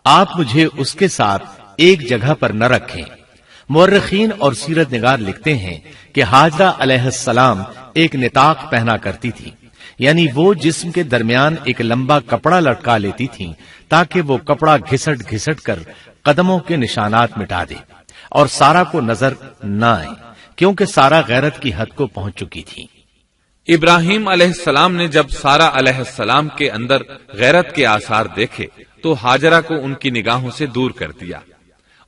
آپ مجھے اس کے ساتھ ایک جگہ پر نہ رکھیں۔ مورخین اور سیرت نگار لکھتے ہیں کہ ہاجرہ علیہ السلام ایک نطاق پہنا کرتی تھی، یعنی وہ جسم کے درمیان ایک لمبا کپڑا لٹکا لیتی تھی تاکہ وہ کپڑا گھسٹ گھسٹ کر قدموں کے نشانات مٹا دے اور سارہ کو نظر نہ آئے، کیونکہ سارہ غیرت کی حد کو پہنچ چکی تھی۔ ابراہیم علیہ السلام نے جب سارہ علیہ السلام کے اندر غیرت کے آثار دیکھے تو ہاجرہ کو ان کی نگاہوں سے دور کر دیا۔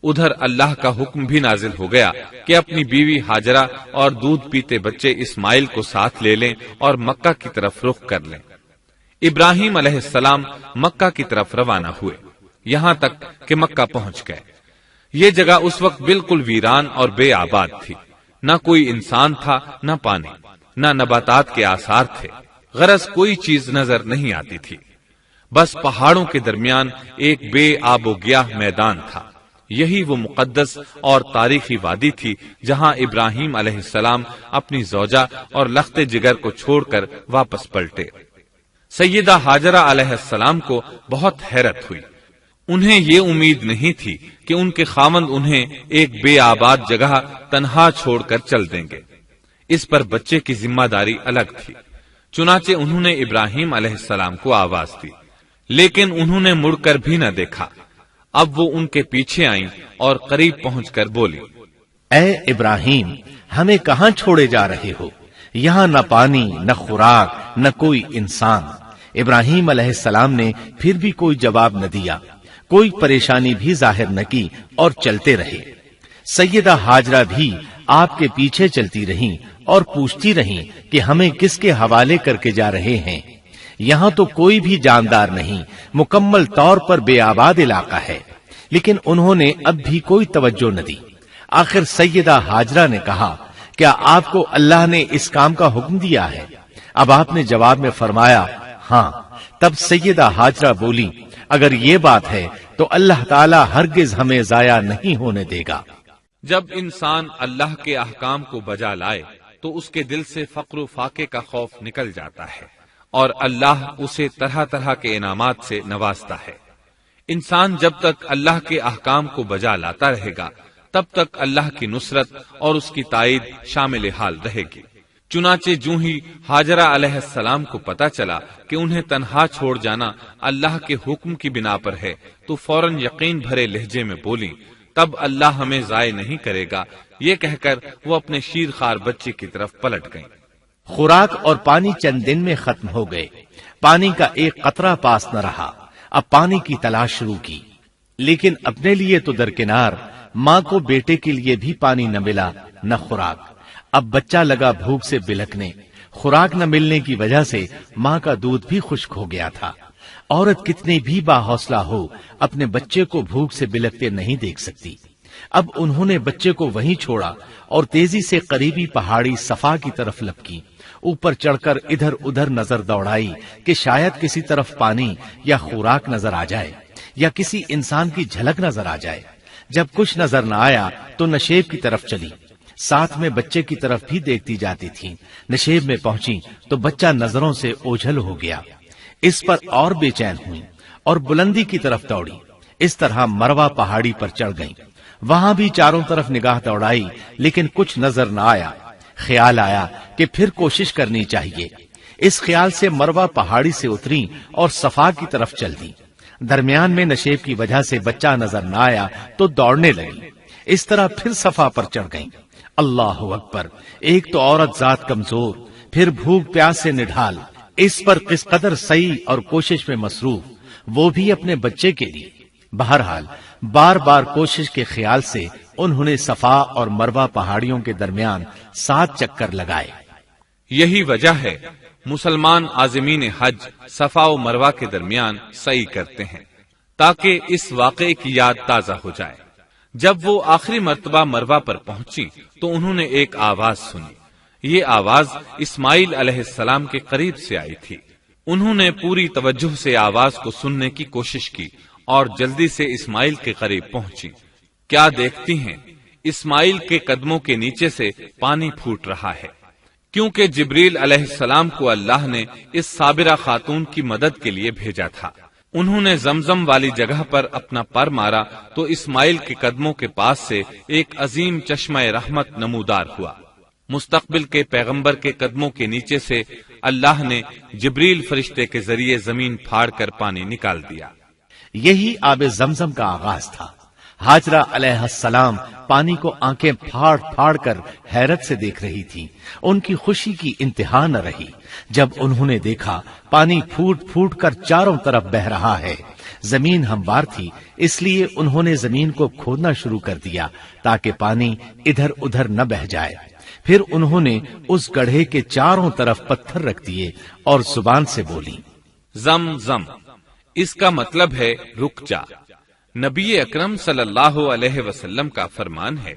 ادھر اللہ کا حکم بھی نازل ہو گیا کہ اپنی بیوی ہاجرہ اور دودھ پیتے بچے اسماعیل کو ساتھ لے لیں اور مکہ کی طرف رخ کر لیں۔ ابراہیم علیہ السلام مکہ کی طرف روانہ ہوئے، یہاں تک کہ مکہ پہنچ گئے۔ یہ جگہ اس وقت بالکل ویران اور بے آباد تھی، نہ کوئی انسان تھا نہ پانی، نہ نباتات کے آثار تھے، غرض کوئی چیز نظر نہیں آتی تھی، بس پہاڑوں کے درمیان ایک بے آب و گیاہ میدان تھا۔ یہی وہ مقدس اور تاریخی وادی تھی جہاں ابراہیم علیہ السلام اپنی زوجہ اور لخت جگر کو چھوڑ کر واپس پلٹے۔ سیدہ ہاجرہ علیہ السلام کو بہت حیرت ہوئی، انہیں یہ امید نہیں تھی کہ ان کے خاوند انہیں ایک بے آباد جگہ تنہا چھوڑ کر چل دیں گے، اس پر بچے کی ذمہ داری الگ تھی۔ چنانچہ انہوں نے ابراہیم علیہ السلام کو آواز دی، لیکن انہوں نے مڑ کر بھی نہ دیکھا۔ اب وہ ان کے پیچھے آئیں اور قریب پہنچ کر بولی، اے ابراہیم، ہمیں کہاں چھوڑے جا رہے ہو؟ یہاں نہ پانی، نہ خوراک، نہ کوئی انسان۔ ابراہیم علیہ السلام نے پھر بھی کوئی جواب نہ دیا، کوئی پریشانی بھی ظاہر نہ کی اور چلتے رہے۔ سیدہ ہاجرہ بھی آپ کے پیچھے چلتی رہیں اور پوچھتی رہیں کہ ہمیں کس کے حوالے کر کے جا رہے ہیں؟ یہاں تو کوئی بھی جاندار نہیں، مکمل طور پر بے آباد علاقہ ہے۔ لیکن انہوں نے اب بھی کوئی توجہ نہ دی۔ آخر سیدہ ہاجرہ نے کہا، کیا آپ کو اللہ نے اس کام کا حکم دیا ہے؟ اب آپ نے جواب میں فرمایا، ہاں۔ تب سیدہ ہاجرہ بولی، اگر یہ بات ہے تو اللہ تعالی ہرگز ہمیں ضائع نہیں ہونے دے گا۔ جب انسان اللہ کے احکام کو بجا لائے تو اس کے دل سے فقر و فاقے کا خوف نکل جاتا ہے اور اللہ اسے طرح طرح کے انعامات سے نوازتا ہے۔ انسان جب تک اللہ کے احکام کو بجا لاتا رہے گا تب تک اللہ کی نصرت اور اس کی تائید شامل حال رہے گی۔ چنانچہ جوں ہی ہاجرہ علیہ السلام کو پتا چلا کہ انہیں تنہا چھوڑ جانا اللہ کے حکم کی بنا پر ہے تو فوراً یقین بھرے لہجے میں بولی، تب اللہ ہمیں ضائع نہیں کرے گا، یہ کہہ کر وہ اپنے شیر خوار بچے کی طرف پلٹ گئیں۔ خوراک اور پانی چند دن میں ختم ہو گئے، پانی کا ایک قطرہ پاس نہ رہا۔ اب پانی کی تلاش شروع کی، لیکن اپنے لیے تو درکنار، ماں کو بیٹے کے لیے بھی پانی نہ ملا نہ خوراک۔ اب بچہ لگا بھوک سے بلکنے، خوراک نہ ملنے کی وجہ سے ماں کا دودھ بھی خشک ہو گیا تھا۔ عورت کتنی بھی باحوصلہ ہو اپنے بچے کو بھوک سے بلکتے نہیں دیکھ سکتی۔ اب انہوں نے بچے کو وہیں چھوڑا اور تیزی سے قریبی پہاڑی صفا کی طرف لپکی، اوپر چڑھ کر ادھر ادھر نظر دوڑائی کہ شاید کسی طرف پانی یا خوراک نظر آ جائے یا کسی انسان کی جھلک نظر آ جائے۔ جب کچھ نظر نہ آیا تو نشیب کی طرف چلی، ساتھ میں بچے کی طرف بھی دیکھتی جاتی تھی۔ نشیب میں پہنچی تو بچہ نظروں سے اوجھل ہو گیا۔ اس پر اور بے چین ہوئی اور بلندی کی طرف دوڑی۔ اس طرح مروہ پہاڑی پر چڑھ گئیں۔ وہاں بھی چاروں طرف نگاہ دوڑائی لیکن کچھ نظر نہ آیا۔ خیال آیا کہ پھر کوشش کرنی چاہیے۔ اس خیال سے مروہ پہاڑی سے اتری اور صفا کی طرف چل دی۔ درمیان میں نشیب کی وجہ سے بچہ نظر نہ آیا تو دوڑنے لگی۔ اس طرح پھر صفا پر چڑھ گئیں۔ اللہ اکبر! ایک تو عورت ذات کمزور، پھر بھوک پیاس سے نڈھال، اس پر کس قدر سعی اور کوشش میں مصروف، وہ بھی اپنے بچے کے لیے۔ بہرحال بار بار کوشش کے خیال سے انہوں نے صفا اور مروہ پہاڑیوں کے درمیان 7 چکر لگائے۔ یہی وجہ ہے مسلمان عازمین حج صفا و مروہ کے درمیان سعی کرتے ہیں تاکہ اس واقعے کی یاد تازہ ہو جائے۔ جب وہ آخری مرتبہ مروہ پر پہنچی تو انہوں نے ایک آواز سنی۔ یہ آواز اسماعیل علیہ السلام کے قریب سے آئی تھی۔ انہوں نے پوری توجہ سے آواز کو سننے کی کوشش کی اور جلدی سے اسماعیل کے قریب پہنچی۔ کیا دیکھتی ہیں؟ اسماعیل کے قدموں کے نیچے سے پانی پھوٹ رہا ہے، کیونکہ جبریل علیہ السلام کو اللہ نے اس صابرہ خاتون کی مدد کے لیے بھیجا تھا۔ انہوں نے زمزم والی جگہ پر اپنا پر مارا تو اسماعیل کے قدموں کے پاس سے ایک عظیم چشمہ رحمت نمودار ہوا۔ مستقبل کے پیغمبر کے قدموں کے نیچے سے اللہ نے جبریل فرشتے کے ذریعے زمین پھاڑ کر پانی نکال دیا۔ یہی آب زمزم کا آغاز تھا۔ ہاجرہ علیہ السلام پانی کو آنکھیں پھاڑ پھاڑ کر حیرت سے دیکھ رہی تھی۔ ان کی خوشی کی انتہا نہ رہی جب انہوں نے دیکھا پانی پھوٹ پھوٹ کر چاروں طرف بہ رہا ہے۔ زمین ہموار تھی، اس لیے انہوں نے زمین کو کھودنا شروع کر دیا تاکہ پانی ادھر ادھر نہ بہ جائے۔ پھر انہوں نے اس گڑھے کے چاروں طرف پتھر رکھ دیے اور زبان سے بولی، زم زم، اس کا مطلب ہے رک جا۔ نبی اکرم صلی اللہ علیہ وسلم کا فرمان ہے،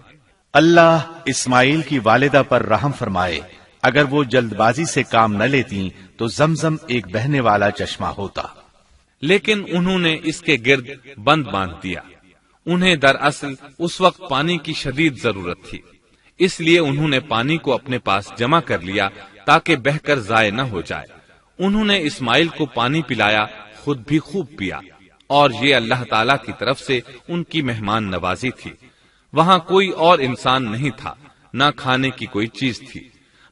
اللہ اسماعیل کی والدہ پر رحم فرمائے، اگر وہ جلد بازی سے کام نہ لیتی تو زمزم ایک بہنے والا چشمہ ہوتا، لیکن انہوں نے اس کے گرد بند باندھ دیا۔ انہیں دراصل اس وقت پانی کی شدید ضرورت تھی، اس لیے انہوں نے پانی کو اپنے پاس جمع کر لیا تاکہ بہہ کر ضائع نہ ہو جائے۔ انہوں نے اسماعیل کو پانی پلایا، خود بھی خوب پیا، اور یہ اللہ تعالی کی طرف سے ان کی مہمان نوازی تھی۔ وہاں کوئی اور انسان نہیں تھا، نہ کھانے کی کوئی چیز تھی،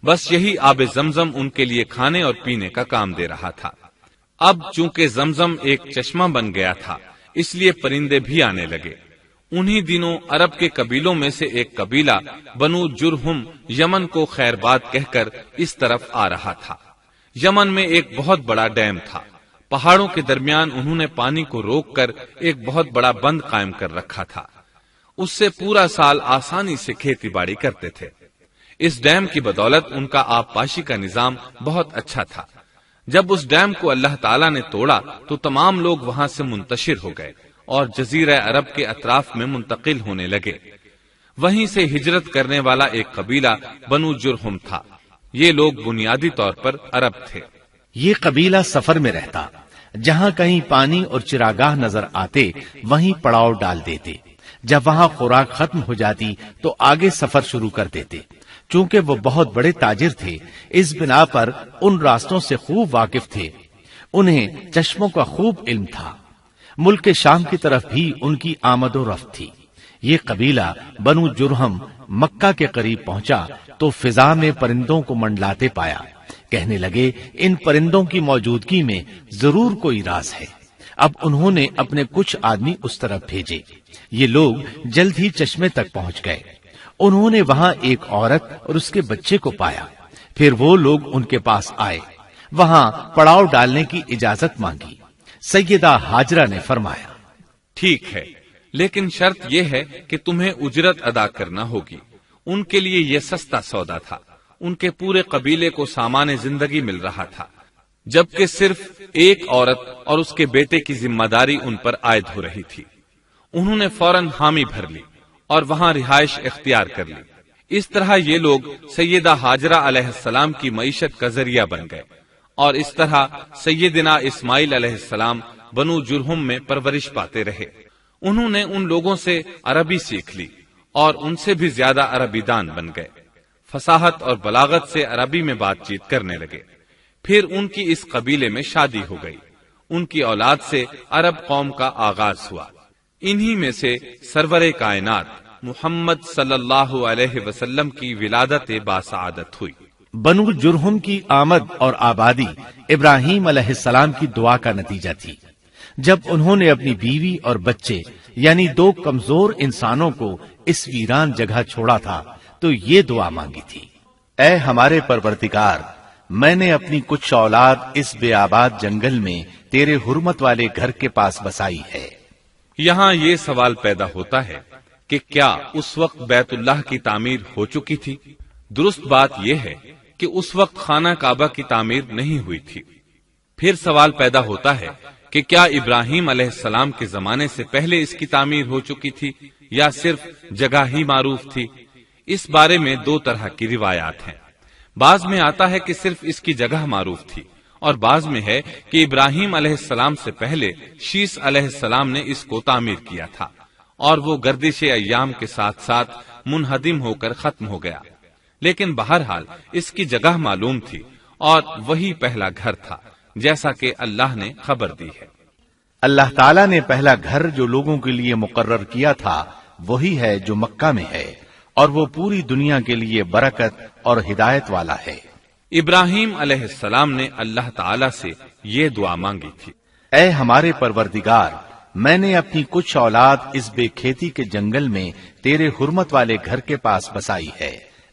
بس یہی آب زمزم ان کے لیے کھانے اور پینے کا کام دے رہا تھا۔ اب چونکہ زمزم ایک چشمہ بن گیا تھا، اس لیے پرندے بھی آنے لگے۔ انہی دنوں عرب کے قبیلوں میں سے ایک قبیلہ بنو جرہم یمن کو خیر باد کہہ کر اس طرف آ رہا تھا۔ یمن میں ایک بہت بڑا ڈیم تھا، پہاڑوں کے درمیان انہوں نے پانی کو روک کر ایک بہت بڑا بند قائم کر رکھا تھا، اس سے پورا سال آسانی سے کھیتی باڑی کرتے تھے۔ اس ڈیم کی بدولت ان کا آب پاشی کا نظام بہت اچھا تھا۔ جب اس ڈیم کو اللہ تعالیٰ نے توڑا تو تمام لوگ وہاں سے منتشر ہو گئے اور جزیرہ عرب کے اطراف میں منتقل ہونے لگے۔ وہیں سے ہجرت کرنے والا ایک قبیلہ بنو جرہم تھا۔ یہ لوگ بنیادی طور پر عرب تھے۔ یہ قبیلہ سفر میں رہتا، جہاں کہیں پانی اور چراگاہ نظر آتے وہیں پڑاؤ ڈال دیتے۔ جب وہاں خوراک ختم ہو جاتی تو آگے سفر شروع کر دیتے۔ چونکہ وہ بہت بڑے تاجر تھے، اس بنا پر ان راستوں سے خوب واقف تھے۔ انہیں چشموں کا خوب علم تھا۔ ملک شام کی طرف بھی ان کی آمد و رفت تھی۔ یہ قبیلہ بنو جرہم مکہ کے قریب پہنچا تو فضا میں پرندوں کو منڈلاتے پایا۔ کہنے لگے ان پرندوں کی موجودگی میں ضرور کوئی راز ہے۔ اب انہوں نے اپنے کچھ آدمی اس طرف بھیجے۔ یہ لوگ جلد ہی چشمے تک پہنچ گئے۔ انہوں نے وہاں ایک عورت اور اس کے بچے کو پایا۔ پھر وہ لوگ ان کے پاس آئے، وہاں پڑاؤ ڈالنے کی اجازت مانگی۔ سیدہ ہاجرہ نے فرمایا، ٹھیک ہے، لیکن شرط یہ ہے کہ تمہیں اجرت ادا کرنا ہوگی۔ ان کے لیے یہ سستا سودا تھا۔ ان کے پورے قبیلے کو سامان زندگی مل رہا تھا، جبکہ صرف ایک عورت اور اس کے بیٹے کی ذمہ داری ان پر عائد ہو رہی تھی۔ انہوں نے فوراً حامی بھر لی اور وہاں رہائش اختیار کر لی۔ اس طرح یہ لوگ سیدہ ہاجرہ علیہ السلام کی معیشت کا ذریعہ بن گئے، اور اس طرح سیدنا اسماعیل علیہ السلام بنو جرہم میں پرورش پاتے رہے۔ انہوں نے ان لوگوں سے عربی سیکھ لی اور ان سے بھی زیادہ عربی دان بن گئے۔ فصاحت اور بلاغت سے عربی میں بات چیت کرنے لگے۔ پھر ان کی اس قبیلے میں شادی ہو گئی۔ ان کی اولاد سے عرب قوم کا آغاز ہوا۔ انہی میں سے سرور کائنات محمد صلی اللہ علیہ وسلم کی ولادت باسعادت ہوئی۔ بنو جرہم کی آمد اور آبادی ابراہیم علیہ السلام کی دعا کا نتیجہ تھی۔ جب انہوں نے اپنی بیوی اور بچے یعنی دو کمزور انسانوں کو اس ویران جگہ چھوڑا تھا تو یہ دعا مانگی تھی، اے ہمارے پروردگار، میں نے اپنی کچھ اولاد اس بے آباد جنگل میں تیرے حرمت والے گھر کے پاس بسائی ہے۔ یہاں یہ سوال پیدا ہوتا ہے کہ کیا اس وقت بیت اللہ کی تعمیر ہو چکی تھی؟ درست بات یہ ہے کہ اس وقت خانہ کعبہ کی تعمیر نہیں ہوئی تھی۔ پھر سوال پیدا ہوتا ہے کہ کیا ابراہیم علیہ السلام کے زمانے سے پہلے اس کی تعمیر ہو چکی تھی یا صرف جگہ ہی معروف تھی؟ اس بارے میں دو طرح کی روایات ہیں۔ بعض میں آتا ہے کہ صرف اس کی جگہ معروف تھی، اور بعض میں ہے کہ ابراہیم علیہ السلام سے پہلے شیس علیہ السلام نے اس کو تعمیر کیا تھا، اور وہ گردش ایام کے ساتھ ساتھ منہدم ہو کر ختم ہو گیا۔ لیکن بہرحال اس کی جگہ معلوم تھی، اور وہی پہلا گھر تھا، جیسا کہ اللہ نے خبر دی ہے۔ اللہ تعالیٰ نے پہلا گھر جو لوگوں کے لیے مقرر کیا تھا وہی ہے جو مکہ میں ہے، اور وہ پوری دنیا کے لیے برکت اور ہدایت والا ہے۔ ابراہیم علیہ السلام نے اللہ تعالی سے یہ دعا مانگی تھی، اے ہمارے پروردگار، میں نے اپنی کچھ اولاد اس بے کھیتی کے جنگل میں تیرے حرمت والے گھر کے پاس بسائی ہے۔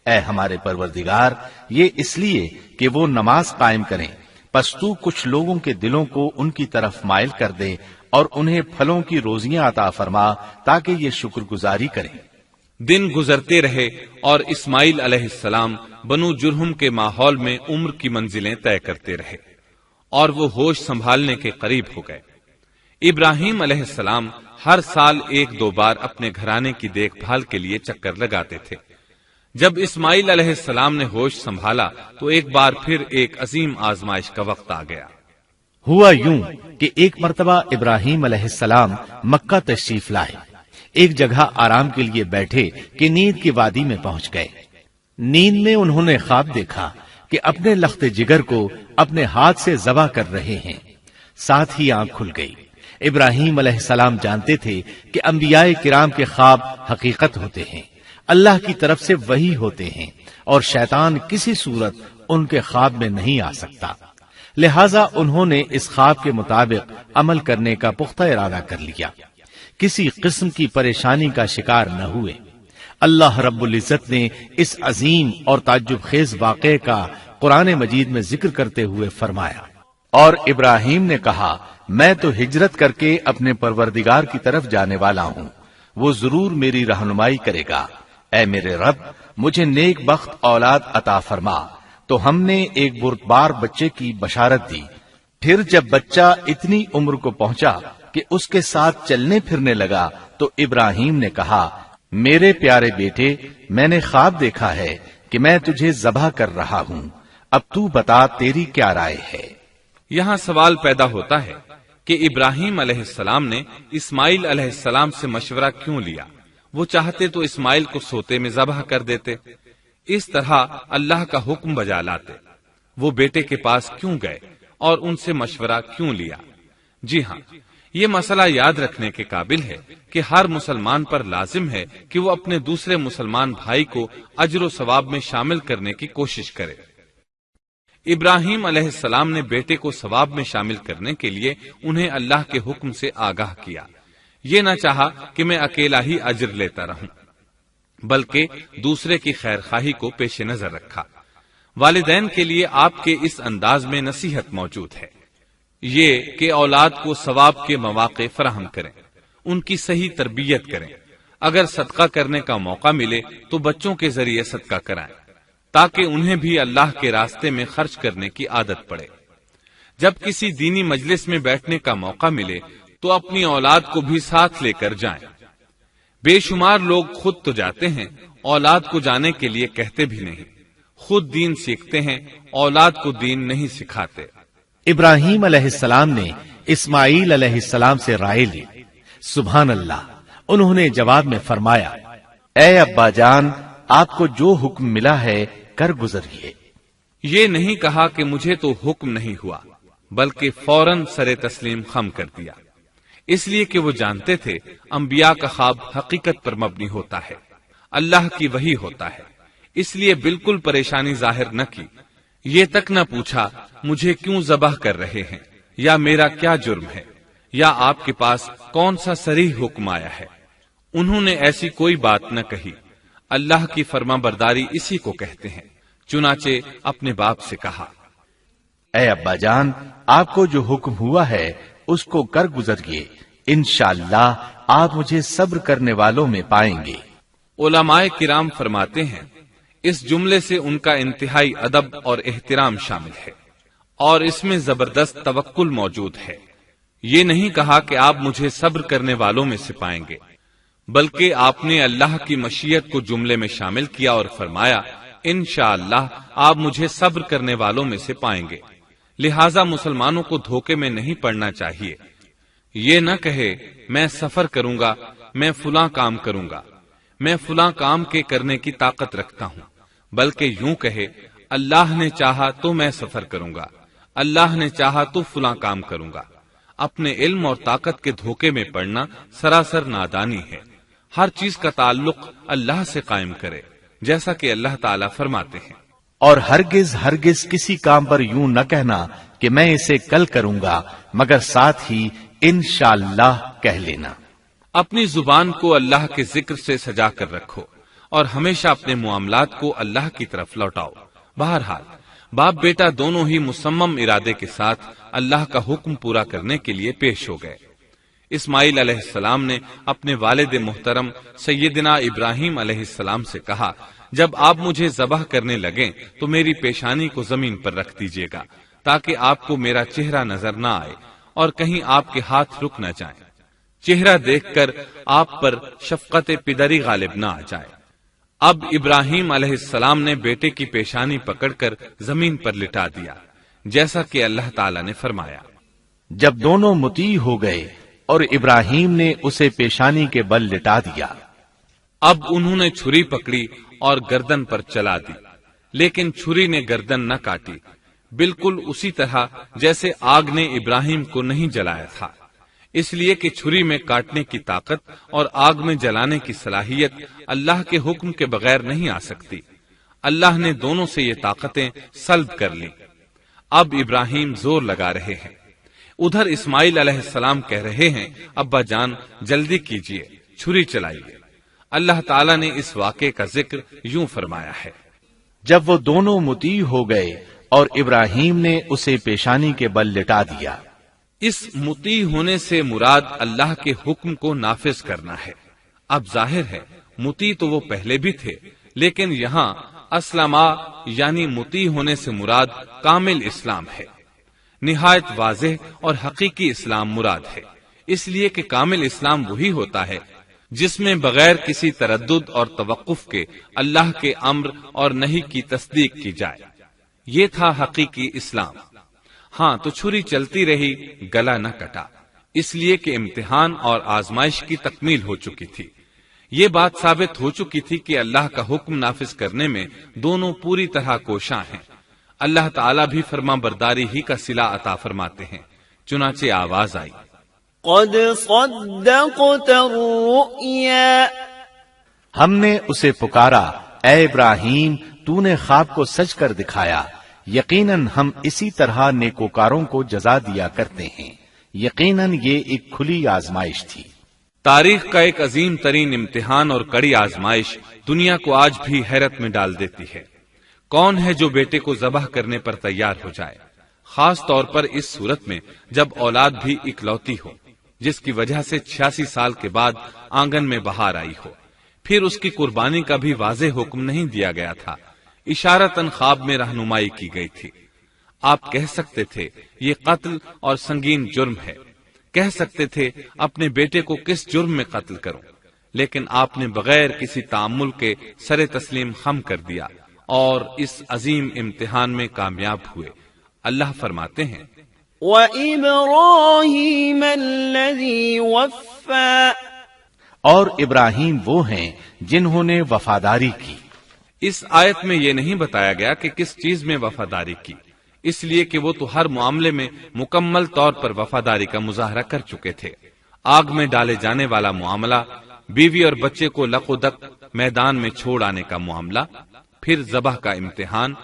اے ہمارے پروردگار، یہ اس لیے کہ وہ نماز قائم کریں، پس تو کچھ لوگوں کے دلوں کو ان کی طرف مائل کر دے اور انہیں پھلوں کی روزیاں عطا فرما تاکہ یہ شکر گزاری کریں۔ دن گزرتے رہے اور اسماعیل علیہ السلام بنو جرہم کے ماحول میں عمر کی منزلیں طے کرتے رہے، اور وہ ہوش سنبھالنے کے قریب ہو گئے۔ ابراہیم علیہ السلام ہر سال ایک دو بار اپنے گھرانے کی دیکھ بھال کے لیے چکر لگاتے تھے۔ جب اسماعیل علیہ السلام نے ہوش سنبھالا تو ایک بار پھر ایک عظیم آزمائش کا وقت آ گیا۔ ہوا یوں کہ ایک مرتبہ ابراہیم علیہ السلام مکہ تشریف لائے، ایک جگہ آرام کے لیے بیٹھے کہ نیند کی وادی میں پہنچ گئے۔ نیند میں انہوں نے خواب دیکھا کہ اپنے لخت جگر کو اپنے ہاتھ سے ذبح کر رہے ہیں، ساتھ ہی آنکھ کھل گئی۔ ابراہیم علیہ السلام جانتے تھے کہ انبیاء کرام کے خواب حقیقت ہوتے ہیں، اللہ کی طرف سے وحی ہوتے ہیں، اور شیطان کسی صورت ان کے خواب میں نہیں آ سکتا، لہذا انہوں نے اس خواب کے مطابق عمل کرنے کا پختہ ارادہ کر لیا، کسی قسم کی پریشانی کا شکار نہ ہوئے۔ اللہ رب العزت نے اس عظیم اور تعجب خیز واقعے کا قرآن مجید میں ذکر کرتے ہوئے فرمایا، اور ابراہیم نے کہا میں تو ہجرت کر کے اپنے پروردگار کی طرف جانے والا ہوں، وہ ضرور میری رہنمائی کرے گا۔ اے میرے رب، مجھے نیک بخت اولاد عطا فرما۔ تو ہم نے ایک بردبار بچے کی بشارت دی۔ پھر جب بچہ اتنی عمر کو پہنچا کہ اس کے ساتھ چلنے پھرنے لگا تو ابراہیم نے کہا میرے پیارے بیٹے، میں نے خواب دیکھا ہے کہ میں تجھے ذبح کر رہا ہوں، اب تو بتا تیری کیا رائے ہے؟ یہاں سوال پیدا ہوتا ہے کہ ابراہیم علیہ السلام نے اسماعیل علیہ السلام سے مشورہ کیوں لیا؟ وہ چاہتے تو اسماعیل کو سوتے میں ذبح کر دیتے، اس طرح اللہ کا حکم بجا لاتے۔ وہ بیٹے کے پاس کیوں گئے اور ان سے مشورہ کیوں لیا؟ جی ہاں، یہ مسئلہ یاد رکھنے کے قابل ہے کہ ہر مسلمان پر لازم ہے کہ وہ اپنے دوسرے مسلمان بھائی کو اجر و ثواب میں شامل کرنے کی کوشش کرے۔ ابراہیم علیہ السلام نے بیٹے کو ثواب میں شامل کرنے کے لیے انہیں اللہ کے حکم سے آگاہ کیا، یہ نہ چاہا کہ میں اکیلا ہی اجر لیتا رہوں، بلکہ دوسرے کی خیر خواہی کو پیش نظر رکھا۔ والدین کے لیے آپ کے اس انداز میں نصیحت موجود ہے، یہ کہ اولاد کو ثواب کے مواقع فراہم کریں، ان کی صحیح تربیت کریں۔ اگر صدقہ کرنے کا موقع ملے تو بچوں کے ذریعے صدقہ کرائیں تاکہ انہیں بھی اللہ کے راستے میں خرچ کرنے کی عادت پڑے۔ جب کسی دینی مجلس میں بیٹھنے کا موقع ملے تو اپنی اولاد کو بھی ساتھ لے کر جائیں۔ بے شمار لوگ خود تو جاتے ہیں، اولاد کو جانے کے لیے کہتے بھی نہیں، خود دین سیکھتے ہیں، اولاد کو دین نہیں سکھاتے۔ ابراہیم علیہ السلام نے اسماعیل علیہ السلام سے رائے لی۔ سبحان اللہ، انہوں نے جواب میں فرمایا اے ابا جان، آپ کو جو حکم ملا ہے کر گزریے۔ یہ نہیں کہا کہ مجھے تو حکم نہیں ہوا، بلکہ فوراً سر تسلیم خم کر دیا، اس لیے کہ وہ جانتے تھے انبیاء کا خواب حقیقت پر مبنی ہوتا ہے، اللہ کی وحی ہوتا ہے، اس لیے بالکل پریشانی ظاہر نہ کی، یہ تک نہ پوچھا مجھے کیوں ذبح کر رہے ہیں، یا میرا کیا جرم ہے، یا آپ کے پاس کون سا صریح حکم آیا ہے۔ انہوں نے ایسی کوئی بات نہ کہی۔ اللہ کی فرما برداری اسی کو کہتے ہیں۔ چنانچہ اپنے باپ سے کہا اے ابا جان، آپ کو جو حکم ہوا ہے اس کو کر گزریے، انشاءاللہ آپ مجھے صبر کرنے والوں میں پائیں گے۔ علماء کرام فرماتے ہیں اس جملے سے ان کا انتہائی ادب اور احترام شامل ہے، اور اس میں زبردست توکل موجود ہے۔ یہ نہیں کہا کہ آپ مجھے صبر کرنے والوں میں سے پائیں گے، بلکہ آپ نے اللہ کی مشیت کو جملے میں شامل کیا اور فرمایا انشاءاللہ آپ مجھے صبر کرنے والوں میں سے پائیں گے۔ لہذا مسلمانوں کو دھوکے میں نہیں پڑنا چاہیے۔ یہ نہ کہے میں سفر کروں گا، میں فلاں کام کروں گا، میں فلاں کام کے کرنے کی طاقت رکھتا ہوں، بلکہ یوں کہے اللہ نے چاہا تو میں سفر کروں گا، اللہ نے چاہا تو فلاں کام کروں گا۔ اپنے علم اور طاقت کے دھوکے میں پڑنا سراسر نادانی ہے۔ ہر چیز کا تعلق اللہ سے قائم کرے، جیسا کہ اللہ تعالیٰ فرماتے ہیں، اور ہرگز ہرگز کسی کام پر یوں نہ کہنا کہ میں اسے کل کروں گا، مگر ساتھ ہی انشاءاللہ کہہ لینا۔ اپنی زبان کو اللہ کے ذکر سے سجا کر رکھو اور ہمیشہ اپنے معاملات کو اللہ کی طرف لوٹاؤ۔ بہرحال باپ بیٹا دونوں ہی مصمم ارادے کے ساتھ اللہ کا حکم پورا کرنے کے لیے پیش ہو گئے۔ اسماعیل علیہ السلام نے اپنے والد محترم سیدنا ابراہیم علیہ السلام سے کہا جب آپ مجھے ذبح کرنے لگیں تو میری پیشانی کو زمین پر رکھ دیجیے گا تاکہ آپ کو میرا چہرہ نظر نہ آئے اور کہیں آپ کے ہاتھ رک نہ جائیں، چہرہ دیکھ کر آپ پر شفقت پدری غالب نہ آ جائے۔ اب ابراہیم علیہ السلام نے بیٹے کی پیشانی پکڑ کر زمین پر لٹا دیا، جیسا کہ اللہ تعالی نے فرمایا۔ جب دونوں مطیع ہو گئے اور ابراہیم نے اسے پیشانی کے بل لٹا دیا، اب انہوں نے چھری پکڑی اور گردن پر چلا دی، لیکن چھری نے گردن نہ کاٹی، بالکل اسی طرح جیسے آگ نے ابراہیم کو نہیں جلایا تھا، اس لیے کہ چھری میں کاٹنے کی طاقت اور آگ میں جلانے کی صلاحیت اللہ کے حکم کے بغیر نہیں آ سکتی۔ اللہ نے دونوں سے یہ طاقتیں سلب کر لی۔ اب ابراہیم زور لگا رہے ہیں، ادھر اسماعیل علیہ السلام کہہ رہے ہیں، ابا جان جلدی کیجئے، چھری چلائیے۔ اللہ تعالیٰ نے اس واقعے کا ذکر یوں فرمایا ہے، جب وہ دونوں مطیع ہو گئے اور ابراہیم نے اسے پیشانی کے بل لٹا دیا۔ اس مطیع ہونے سے مراد اللہ کے حکم کو نافذ کرنا ہے۔ اب ظاہر ہے مطیع تو وہ پہلے بھی تھے، لیکن یہاں اسلما یعنی مطیع ہونے سے مراد کامل اسلام ہے۔ نہایت واضح اور حقیقی اسلام مراد ہے، اس لیے کہ کامل اسلام وہی ہوتا ہے جس میں بغیر کسی تردد اور توقف کے اللہ کے امر اور نہی کی تصدیق کی جائے۔ یہ تھا حقیقی اسلام۔ ہاں تو چھری چلتی رہی، گلا نہ کٹا، اس لیے کہ امتحان اور آزمائش کی تکمیل ہو چکی تھی۔ یہ بات ثابت ہو چکی تھی کہ اللہ کا حکم نافذ کرنے میں دونوں پوری طرح کوشاں ہیں۔ اللہ تعالیٰ بھی فرما برداری ہی کا صلہ عطا فرماتے ہیں۔ چنانچہ آواز آئی، قد صدقت الرؤيا، ہم نے اسے پکارا، اے ابراہیم تو نے خواب کو سچ کر دکھایا، یقیناً ہم اسی طرح نیکوکاروں کو جزا دیا کرتے ہیں۔ یقیناً یہ ایک کھلی آزمائش تھی۔ تاریخ کا ایک عظیم ترین امتحان اور کڑی آزمائش دنیا کو آج بھی حیرت میں ڈال دیتی ہے۔ کون ہے جو بیٹے کو ذبح کرنے پر تیار ہو جائے، خاص طور پر اس صورت میں جب اولاد بھی اکلوتی ہو، جس کی وجہ سے 86 سال کے بعد آنگن میں بہار آئی ہو۔ پھر اس کی قربانی کا بھی واضح حکم نہیں دیا گیا تھا، اشارتاً خواب میں رہنمائی کی گئی تھی۔ آپ کہہ سکتے تھے یہ قتل اور سنگین جرم ہے، کہہ سکتے تھے اپنے بیٹے کو کس جرم میں قتل کروں، لیکن آپ نے بغیر کسی تعامل کے سر تسلیم خم کر دیا اور اس عظیم امتحان میں کامیاب ہوئے۔ اللہ فرماتے ہیں، وَإِبْرَاهِيمَ الَّذِي وَفَّى، اور ابراہیم وہ ہیں جنہوں نے وفاداری کی۔ اس آیت میں یہ نہیں بتایا گیا کہ کس چیز میں وفاداری کی، اس لیے کہ وہ تو ہر معاملے میں مکمل طور پر وفاداری کا مظاہرہ کر چکے تھے۔ آگ میں ڈالے جانے والا معاملہ، بیوی اور بچے کو لق و دق میدان میں چھوڑ آنے کا معاملہ، پھر ذبح کا امتحان،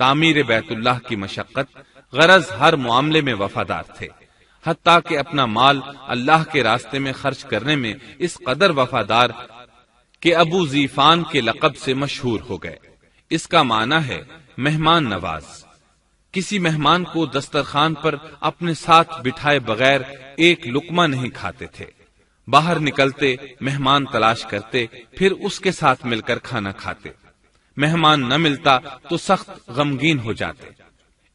تعمیر بیت اللہ کی مشقت، غرض ہر معاملے میں وفادار تھے، حتیٰ کہ اپنا مال اللہ کے راستے میں خرچ کرنے میں اس قدر وفادار کہ ابو زیفان کے لقب سے مشہور ہو گئے۔ اس کا معنی ہے مہمان نواز۔ کسی مہمان کو دسترخوان پر اپنے ساتھ بٹھائے بغیر ایک لقمہ نہیں کھاتے تھے، باہر نکلتے مہمان تلاش کرتے، پھر اس کے ساتھ مل کر کھانا کھاتے، مہمان نہ ملتا تو سخت غمگین ہو جاتے۔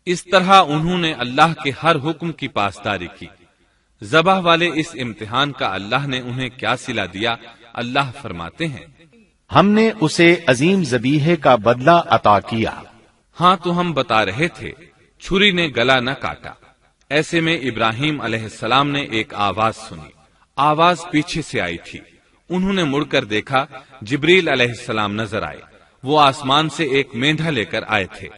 اس طرح انہوں نے اللہ کے ہر حکم کی پاسداری کی۔ ذبح والے اس امتحان کا اللہ نے انہیں کیا صلہ دیا؟ اللہ فرماتے ہیں، ہم نے اسے عظیم ذبیحے کا بدلہ عطا کیا۔ ہاں تو ہم بتا رہے تھے چھری نے گلا نہ کاٹا۔ ایسے میں ابراہیم علیہ السلام نے ایک آواز سنی، آواز پیچھے سے آئی تھی۔ انہوں نے مڑ کر دیکھا، جبریل علیہ السلام نظر آئے۔ وہ آسمان سے ایک مینڈھا لے کر آئے تھے،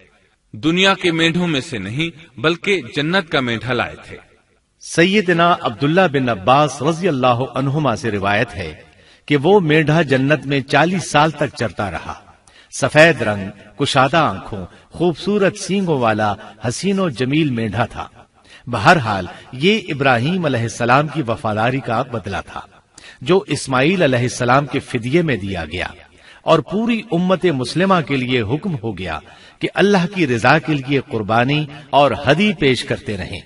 دنیا کے مینڈھوں میں سے نہیں بلکہ جنت کا مینڈھا لائے تھے۔ سیدنا عبداللہ بن عباس رضی اللہ عنہما سے روایت ہے کہ وہ میڈھا جنت میں 40 سال تک چرتا رہا۔ سفید رنگ، کشادہ آنکھوں، خوبصورت سینگوں والا حسین و جمیل میڈھا تھا۔ بہرحال یہ ابراہیم علیہ السلام کی وفاداری کا بدلہ تھا جو اسماعیل علیہ السلام کے فدیے میں دیا گیا، اور پوری امت مسلمہ کے لیے حکم ہو گیا کہ اللہ کی رضا کے لیے قربانی اور ہدی پیش کرتے رہیں۔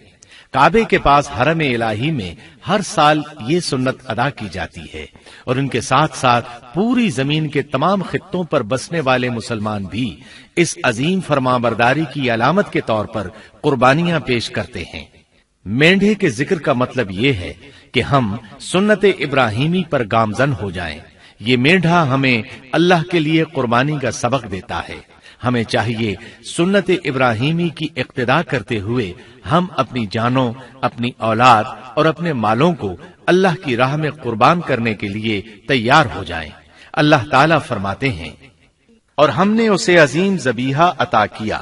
کعبے کے پاس حرم الہی میں ہر سال یہ سنت ادا کی جاتی ہے، اور ان کے ساتھ ساتھ پوری زمین کے تمام خطوں پر بسنے والے مسلمان بھی اس عظیم فرمانبرداری کی علامت کے طور پر قربانیاں پیش کرتے ہیں۔ مینڈھے کے ذکر کا مطلب یہ ہے کہ ہم سنت ابراہیمی پر گامزن ہو جائیں، یہ میڈھا ہمیں اللہ کے لیے قربانی کا سبق دیتا ہے۔ ہمیں چاہیے سنت ابراہیمی کی اقتدا کرتے ہوئے ہم اپنی جانوں، اپنی اولاد اور اپنے مالوں کو اللہ کی راہ میں قربان کرنے کے لیے تیار ہو جائیں۔ اللہ تعالیٰ فرماتے ہیں، اور ہم نے اسے عظیم ذبیحہ عطا کیا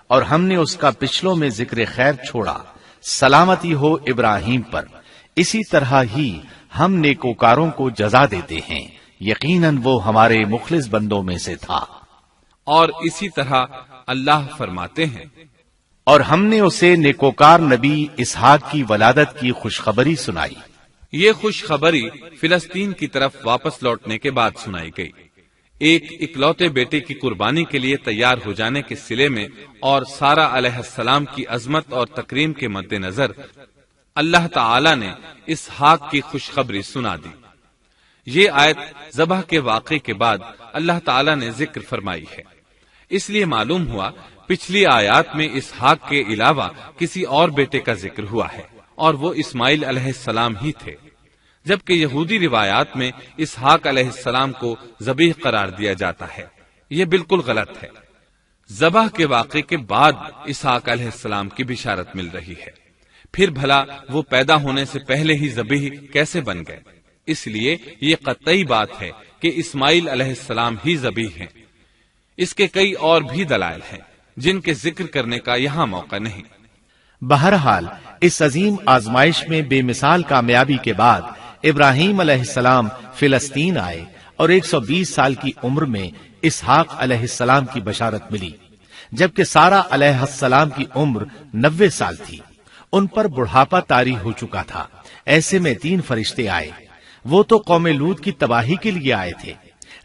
اور ہم نے اس کا پچھلوں میں ذکر خیر چھوڑا، سلامتی ہو ابراہیم پر۔ اسی طرح ہی ہم نیکوکاروں کو جزا دیتے ہیں، یقیناً وہ ہمارے مخلص بندوں میں سے تھا۔ اور اسی طرح اللہ فرماتے ہیں، اور ہم نے اسے نیکوکار نبی اسحاق کی ولادت کی خوشخبری سنائی۔ یہ خوشخبری فلسطین کی طرف واپس لوٹنے کے بعد سنائی گئی۔ ایک اکلوتے بیٹے کی قربانی کے لیے تیار ہو جانے کے سلے میں اور سارہ علیہ السلام کی عظمت اور تکریم کے مد نظر اللہ تعالی نے اسحاق کی خوشخبری سنا دی۔ یہ آیت ذبح کے واقعے کے بعد اللہ تعالی نے ذکر فرمائی ہے، اس لیے معلوم ہوا پچھلی آیات میں اسحاق کے علاوہ کسی اور بیٹے کا ذکر ہوا ہے، اور وہ اسماعیل علیہ السلام ہی تھے، جبکہ یہودی روایات میں اسحاق علیہ السلام کو ذبیح قرار دیا جاتا ہے۔ یہ بالکل غلط ہے۔ ذبح کے واقعے کے بعد اسحاق علیہ السلام کی بشارت مل رہی ہے، پھر بھلا وہ پیدا ہونے سے پہلے ہی ذبیح کیسے بن گئے؟ اس لیے یہ قطعی بات ہے کہ اسماعیل علیہ السلام ہی ذبیح ہیں۔ اس کے کئی اور بھی دلائل ہیں جن کے ذکر کرنے کا یہاں موقع نہیں۔ بہرحال اس عظیم آزمائش میں بے مثال کامیابی کے بعد ابراہیم علیہ السلام فلسطین آئے اور 120 سال کی عمر میں اسحاق علیہ السلام کی بشارت ملی، جبکہ سارہ علیہ السلام کی عمر 90 سال تھی۔ ان پر بڑھاپا طاری ہو چکا تھا۔ ایسے میں 3 فرشتے آئے، وہ تو قوم لوط کی تباہی کے لیے آئے تھے۔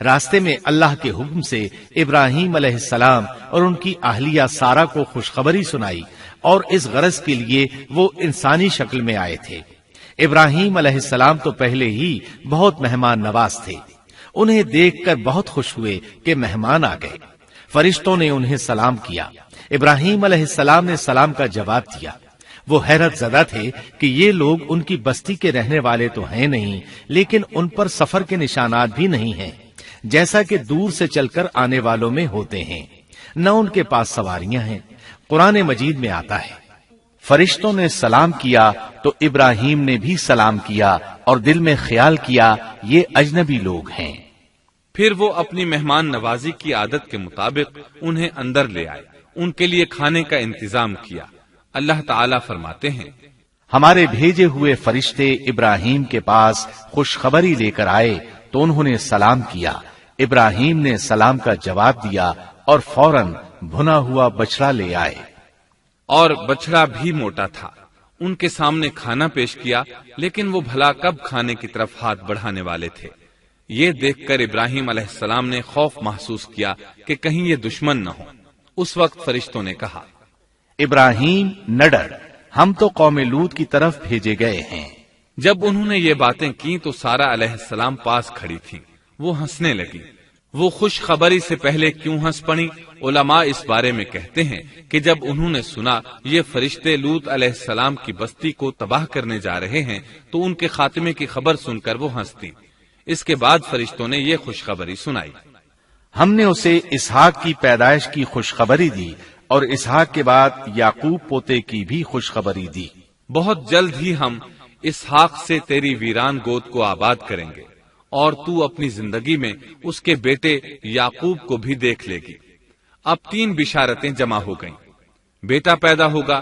راستے میں اللہ کے حکم سے ابراہیم علیہ السلام اور ان کی اہلیہ سارہ کو خوشخبری سنائی، اور اس غرض کے لیے وہ انسانی شکل میں آئے تھے۔ ابراہیم علیہ السلام تو پہلے ہی بہت مہمان نواز تھے، انہیں دیکھ کر بہت خوش ہوئے کہ مہمان آ گئے۔ فرشتوں نے انہیں سلام کیا، ابراہیم علیہ السلام نے سلام کا جواب دیا۔ وہ حیرت زدہ تھے کہ یہ لوگ ان کی بستی کے رہنے والے تو ہیں نہیں، لیکن ان پر سفر کے نشانات بھی نہیں ہیں، جیسا کہ دور سے چل کر آنے والوں میں ہوتے ہیں، نہ ان کے پاس سواریاں ہیں۔ قرآن مجید میں آتا ہے، فرشتوں نے سلام کیا تو ابراہیم نے بھی سلام کیا اور دل میں خیال کیا یہ اجنبی لوگ ہیں۔ پھر وہ اپنی مہمان نوازی کی عادت کے مطابق انہیں اندر لے آئے، ان کے لیے کھانے کا انتظام کیا۔ اللہ تعالیٰ فرماتے ہیں، ہمارے بھیجے ہوئے فرشتے ابراہیم کے پاس خوشخبری لے کر آئے تو انہوں نے سلام کیا۔ ابراہیم نے سلام کا جواب دیا اور فوراً بھنا ہوا بچڑا لے آئے، اور بچڑا بھی موٹا تھا۔ ان کے سامنے کھانا پیش کیا، لیکن وہ بھلا کب کھانے کی طرف ہاتھ بڑھانے والے تھے؟ یہ دیکھ کر ابراہیم علیہ السلام نے خوف محسوس کیا کہ کہیں یہ دشمن نہ ہو۔ اس وقت فرشتوں نے کہا، ابراہیم نہ ڈر، ہم تو قوم لوط کی طرف بھیجے گئے ہیں۔ جب انہوں نے یہ باتیں کی تو سارہ علیہ السلام پاس کھڑی تھی، وہ ہنسنے لگی۔ وہ خوشخبری سے پہلے کیوں ہنس پڑی؟ علماء اس بارے میں کہتے ہیں کہ جب انہوں نے سنا یہ فرشتے لوط علیہ السلام کی بستی کو تباہ کرنے جا رہے ہیں تو ان کے خاتمے کی خبر سن کر وہ ہنستی۔ اس کے بعد فرشتوں نے یہ خوشخبری سنائی، ہم نے اسے اسحاق کی پیدائش کی خوشخبری دی اور اسحاق کے بعد یعقوب پوتے کی بھی خوشخبری دی۔ بہت جلد ہی ہم اسحاق سے تیری ویران گود کو آباد کریں گے، اور تو اپنی زندگی میں اس کے بیٹے یعقوب کو بھی دیکھ لے گی۔ اب 3 بشارتیں جمع ہو گئیں، بیٹا پیدا ہوگا،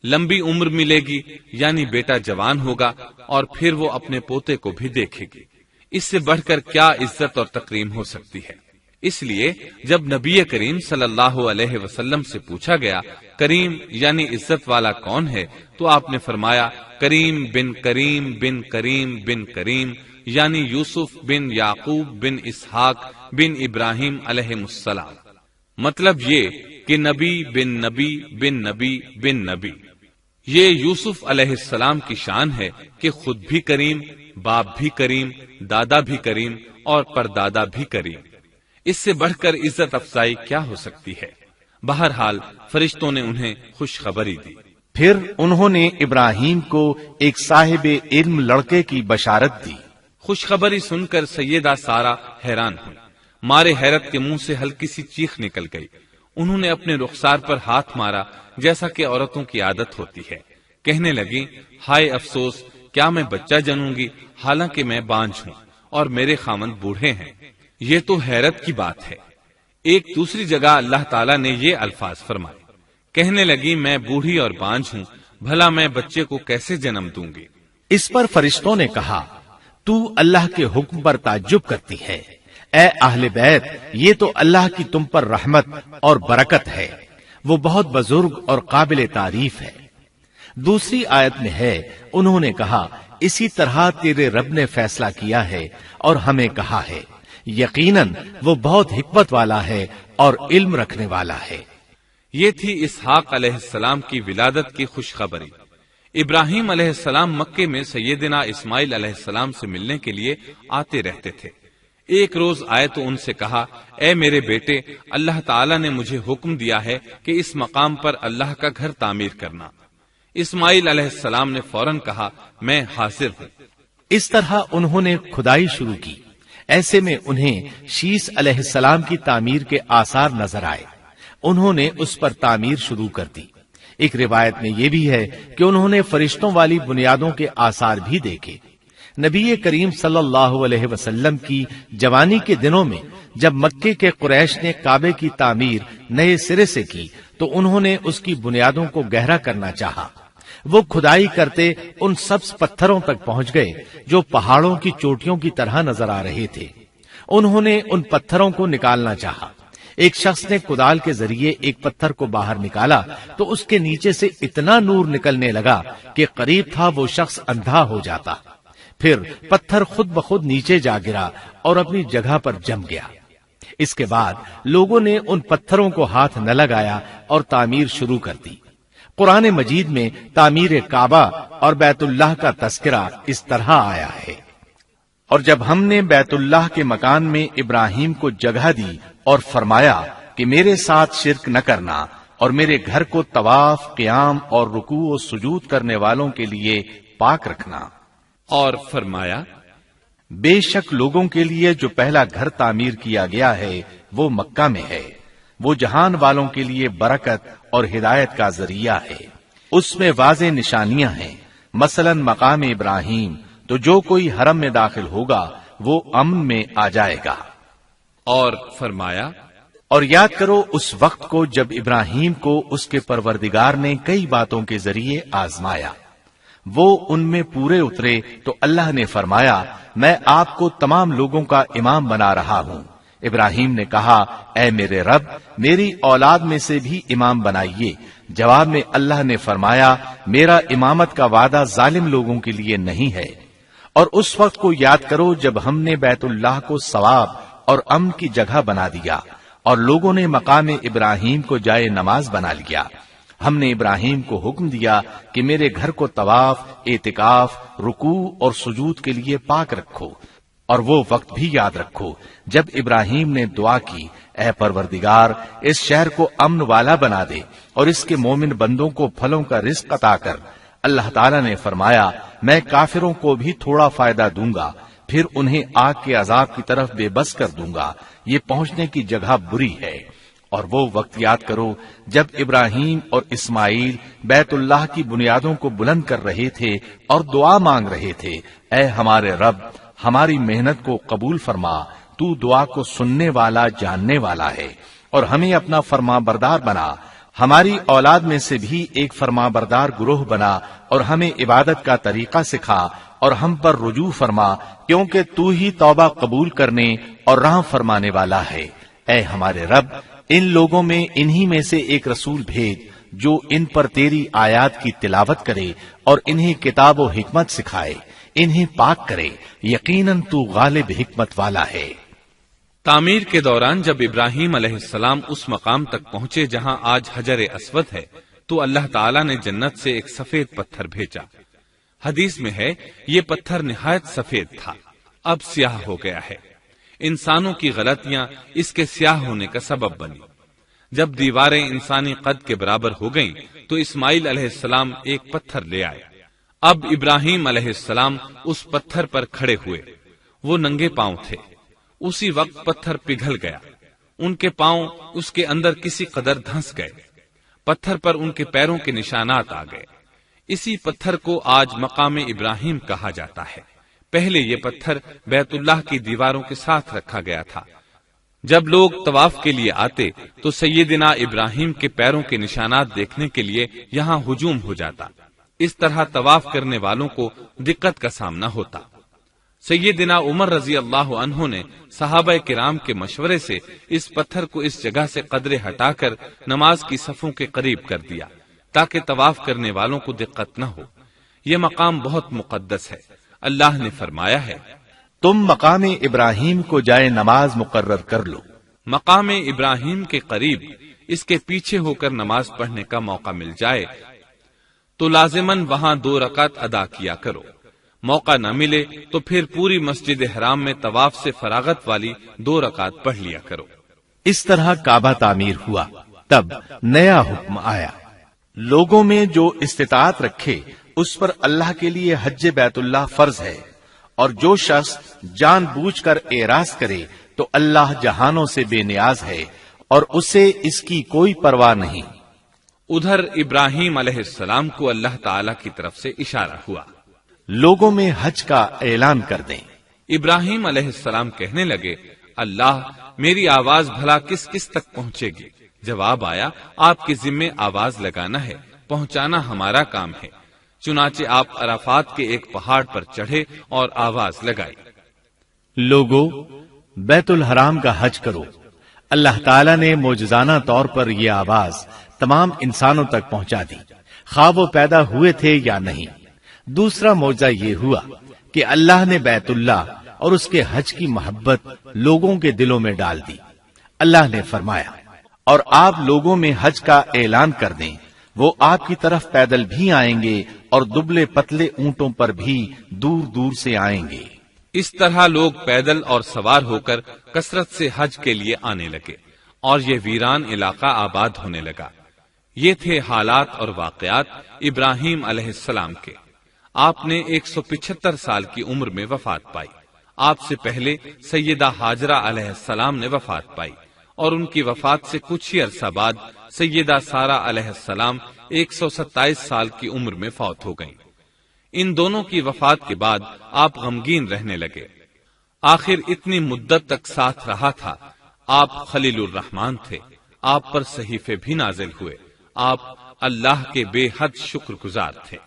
لمبی عمر ملے گی یعنی بیٹا جوان ہوگا، اور پھر وہ اپنے پوتے کو بھی دیکھے گی۔ اس سے بڑھ کر کیا عزت اور تکریم ہو سکتی ہے؟ اس لیے جب نبی کریم صلی اللہ علیہ وسلم سے پوچھا گیا کریم یعنی عزت والا کون ہے، تو آپ نے فرمایا کریم بن کریم بن کریم بن کریم، یعنی یوسف بن یعقوب بن اسحاق بن ابراہیم علیہ السلام۔ مطلب یہ کہ نبی بن نبی بن نبی بن نبی۔ یہ یوسف علیہ السلام کی شان ہے کہ خود بھی کریم، باپ بھی کریم، دادا بھی کریم اور پردادا بھی کریم۔ اس سے بڑھ کر عزت افزائی کیا ہو سکتی ہے؟ بہرحال فرشتوں نے انہیں خوشخبری دی۔ پھر انہوں نے ابراہیم کو ایک صاحب علم لڑکے کی بشارت دی۔ خوشخبری سن کر سیدہ سارہ حیران ہوئی، مارے حیرت کے منہ سے ہلکی سی چیخ نکل گئی۔ انہوں نے اپنے رخسار پر ہاتھ مارا جیسا کہ عورتوں کی عادت ہوتی ہے، کہنے لگی، ہائے افسوس، کیا میں بچہ جنوں گی حالانکہ میں بانجھ ہوں اور میرے خاوند بوڑھے ہیں؟ یہ تو حیرت کی بات ہے۔ ایک دوسری جگہ اللہ تعالیٰ نے یہ الفاظ فرمائے، کہنے لگی، میں بوڑھی اور بانجھ ہوں، بھلا میں بچے کو کیسے جنم دوں گی؟ اس پر فرشتوں نے کہا، تو اللہ کے حکم پر تعجب کرتی ہے، اے اہل بیت، یہ تو اللہ کی تم پر رحمت اور برکت ہے، وہ بہت بزرگ اور قابل تعریف ہے۔ دوسری آیت میں ہے، انہوں نے کہا، اسی طرح تیرے رب نے فیصلہ کیا ہے اور ہمیں کہا ہے، یقیناً وہ بہت حکمت والا ہے اور علم رکھنے والا ہے۔ یہ تھی اسحاق علیہ السلام کی ولادت کی خوشخبری۔ ابراہیم علیہ السلام مکے میں سیدنا اسماعیل علیہ السلام سے ملنے کے لیے آتے رہتے تھے۔ ایک روز آئے تو ان سے کہا، اے میرے بیٹے، اللہ تعالیٰ نے مجھے حکم دیا ہے کہ اس مقام پر اللہ کا گھر تعمیر کرنا۔ اسماعیل علیہ السلام نے فوراً کہا، میں حاضر ہوں۔ اس طرح انہوں نے کھدائی شروع کی۔ ایسے میں انہیں شیش علیہ السلام کی تعمیر کے آثار نظر آئے، انہوں نے اس پر تعمیر شروع کر دی۔ ایک روایت میں یہ بھی ہے کہ انہوں نے فرشتوں والی بنیادوں کے آثار بھی دیکھے۔ نبی کریم صلی اللہ علیہ وسلم کی جوانی کے دنوں میں جب مکے کے قریش نے کعبے کی تعمیر نئے سرے سے کی تو انہوں نے اس کی بنیادوں کو گہرا کرنا چاہا۔ وہ کھدائی کرتے ان سبز پتھروں تک پہنچ گئے جو پہاڑوں کی چوٹیوں کی طرح نظر آ رہے تھے۔ انہوں نے ان پتھروں کو نکالنا چاہا۔ ایک شخص نے کدال کے ذریعے ایک پتھر کو باہر نکالا تو اس کے نیچے سے اتنا نور نکلنے لگا کہ قریب تھا وہ شخص اندھا ہو جاتا۔ پھر پتھر خود بخود نیچے جا گرا اور اپنی جگہ پر جم گیا۔ اس کے بعد لوگوں نے ان پتھروں کو ہاتھ نہ لگایا اور تعمیر شروع کر دی۔ قرآن مجید میں تعمیر کعبہ اور بیت اللہ کا تذکرہ اس طرح آیا ہے، اور جب ہم نے بیت اللہ کے مکان میں ابراہیم کو جگہ دی اور فرمایا کہ میرے ساتھ شرک نہ کرنا اور میرے گھر کو طواف، قیام اور رکوع و سجود کرنے والوں کے لیے پاک رکھنا، اور فرمایا، بے شک لوگوں کے لیے جو پہلا گھر تعمیر کیا گیا ہے وہ مکہ میں ہے، وہ جہان والوں کے لیے برکت اور ہدایت کا ذریعہ ہے، اس میں واضح نشانیاں ہیں، مثلا مقام ابراہیم، تو جو کوئی حرم میں داخل ہوگا وہ امن میں آ جائے گا۔ اور فرمایا، اور یاد کرو اس وقت کو جب ابراہیم کو اس کے پروردگار نے کئی باتوں کے ذریعے آزمایا، وہ ان میں پورے اترے تو اللہ نے فرمایا، میں آپ کو تمام لوگوں کا امام بنا رہا ہوں۔ ابراہیم نے کہا، اے میرے رب، میری اولاد میں سے بھی امام بنائیے۔ جواب میں اللہ نے فرمایا، میرا امامت کا وعدہ ظالم لوگوں کے لیے نہیں ہے۔ اور اس وقت کو یاد کرو جب ہم نے بیت اللہ کو ثواب اور امن کی جگہ بنا دیا اور لوگوں نے مقام ابراہیم کو جائے نماز بنا لیا۔ ہم نے ابراہیم کو حکم دیا کہ میرے گھر کو طواف، اعتکاف، رکوع اور سجود کے لیے پاک رکھو، اور وہ وقت بھی یاد رکھو جب ابراہیم نے دعا کی، اے پروردگار، اس شہر کو امن والا بنا دے اور اس کے مومن بندوں کو پھلوں کا رزق عطا کر۔ اللہ تعالیٰ نے فرمایا، میں کافروں کو بھی تھوڑا فائدہ دوں گا، پھر انہیں آگ کے عذاب کی طرف بے بس کر دوں گا، یہ پہنچنے کی جگہ بری ہے۔ اور وہ وقت یاد کرو جب ابراہیم اور اسماعیل بیت اللہ کی بنیادوں کو بلند کر رہے تھے اور دعا مانگ رہے تھے، اے ہمارے رب، ہماری محنت کو قبول فرما، تو دعا کو سننے والا، جاننے والا ہے، اور ہمیں اپنا فرما بردار بنا، ہماری اولاد میں سے بھی ایک فرما بردار گروہ بنا، اور ہمیں عبادت کا طریقہ سکھا اور ہم پر رجوع فرما، کیونکہ تو ہی توبہ قبول کرنے اور رحم فرمانے والا ہے۔ اے ہمارے رب، ان لوگوں میں انہی میں سے ایک رسول بھیج جو ان پر تیری آیات کی تلاوت کرے اور انہیں کتاب و حکمت سکھائے، انہیں پاک کرے، یقیناً تو غالب حکمت والا ہے۔ تعمیر کے دوران جب ابراہیم علیہ السلام اس مقام تک پہنچے جہاں آج حجر اسود ہے تو اللہ تعالیٰ نے جنت سے ایک سفید پتھر بھیجا۔ حدیث میں ہے یہ پتھر نہایت سفید تھا، اب سیاہ ہو گیا ہے۔ انسانوں کی غلطیاں اس کے سیاہ ہونے کا سبب بنی۔ جب دیواریں انسانی قد کے برابر ہو گئیں تو اسماعیل علیہ السلام ایک پتھر لے آئے۔ اب ابراہیم علیہ السلام اس پتھر پر کھڑے ہوئے۔ وہ ننگے پاؤں تھے۔ اسی وقت پتھر پگھل گیا، ان کے پاؤں اس کے اندر کسی قدر دھنس گئے، پتھر پر ان کے پیروں کے نشانات آ گئے۔ اسی پتھر کو آج مقام ابراہیم کہا جاتا ہے۔ پہلے یہ پتھر بیت اللہ کی دیواروں کے ساتھ رکھا گیا تھا۔ جب لوگ طواف کے لیے آتے تو سیدنا ابراہیم کے پیروں کے نشانات دیکھنے کے لیے یہاں ہجوم ہو جاتا۔ اس طرح طواف کرنے والوں کو دقت کا سامنا ہوتا۔ سیدنا عمر رضی اللہ عنہ نے صحابہ کرام کے مشورے سے اس پتھر کو اس جگہ سے قدرے ہٹا کر نماز کی صفوں کے قریب کر دیا تاکہ طواف کرنے والوں کو دقت نہ ہو۔ یہ مقام بہت مقدس ہے۔ اللہ نے فرمایا ہے، تم مقام ابراہیم کو جائے نماز مقرر کر لو۔ مقام ابراہیم کے قریب اس کے پیچھے ہو کر نماز پڑھنے کا موقع مل جائے تو لازماً وہاں 2 رکعت ادا کیا کرو۔ موقع نہ ملے تو پھر پوری مسجد حرام میں طواف سے فراغت والی 2 رکعت پڑھ لیا کرو۔ اس طرح کعبہ تعمیر ہوا۔ تب نیا حکم آیا، لوگوں میں جو استطاعت رکھے اس پر اللہ کے لیے حج بیت اللہ فرض ہے، اور جو شخص جان بوجھ کر اعراض کرے تو اللہ جہانوں سے بے نیاز ہے اور اسے اس کی کوئی پرواہ نہیں۔ ادھر ابراہیم علیہ السلام کو اللہ تعالی کی طرف سے اشارہ ہوا، لوگوں میں حج کا اعلان کر دیں۔ ابراہیم علیہ السلام کہنے لگے، اللہ میری آواز بھلا کس کس تک پہنچے گی؟ جواب آیا، آپ کے ذمے آواز لگانا ہے، پہنچانا ہمارا کام ہے۔ چنانچہ آپ عرفات کے ایک پہاڑ پر چڑھے اور آواز لگائی، لوگو بیت الحرام کا حج کرو۔ اللہ تعالیٰ نے معجزانہ طور پر یہ آواز تمام انسانوں تک پہنچا دی، خواہ وہ پیدا ہوئے تھے یا نہیں۔ دوسرا معجزہ یہ ہوا کہ اللہ نے بیت اللہ اور اس کے حج کی محبت لوگوں کے دلوں میں ڈال دی۔ اللہ نے فرمایا، اور آپ لوگوں میں حج کا اعلان کر دیں، وہ آپ کی طرف پیدل بھی آئیں گے اور دبلے پتلے اونٹوں پر بھی دور دور سے آئیں گے۔ اس طرح لوگ پیدل اور سوار ہو کر کثرت سے حج کے لیے آنے لگے اور یہ ویران علاقہ آباد ہونے لگا۔ یہ تھے حالات اور واقعات ابراہیم علیہ السلام کے۔ آپ نے 175 سال کی عمر میں وفات پائی۔ آپ سے پہلے سیدہ ہاجرہ علیہ السلام نے وفات پائی اور ان کی وفات سے کچھ ہی عرصہ بعد سیدہ سارہ علیہ السلام 127 سال کی عمر میں فوت ہو گئیں۔ ان دونوں کی وفات کے بعد آپ غمگین رہنے لگے۔ آخر اتنی مدت تک ساتھ رہا تھا۔ آپ خلیل الرحمن تھے، آپ پر صحیفے بھی نازل ہوئے، آپ اللہ کے بے حد شکر گزار تھے۔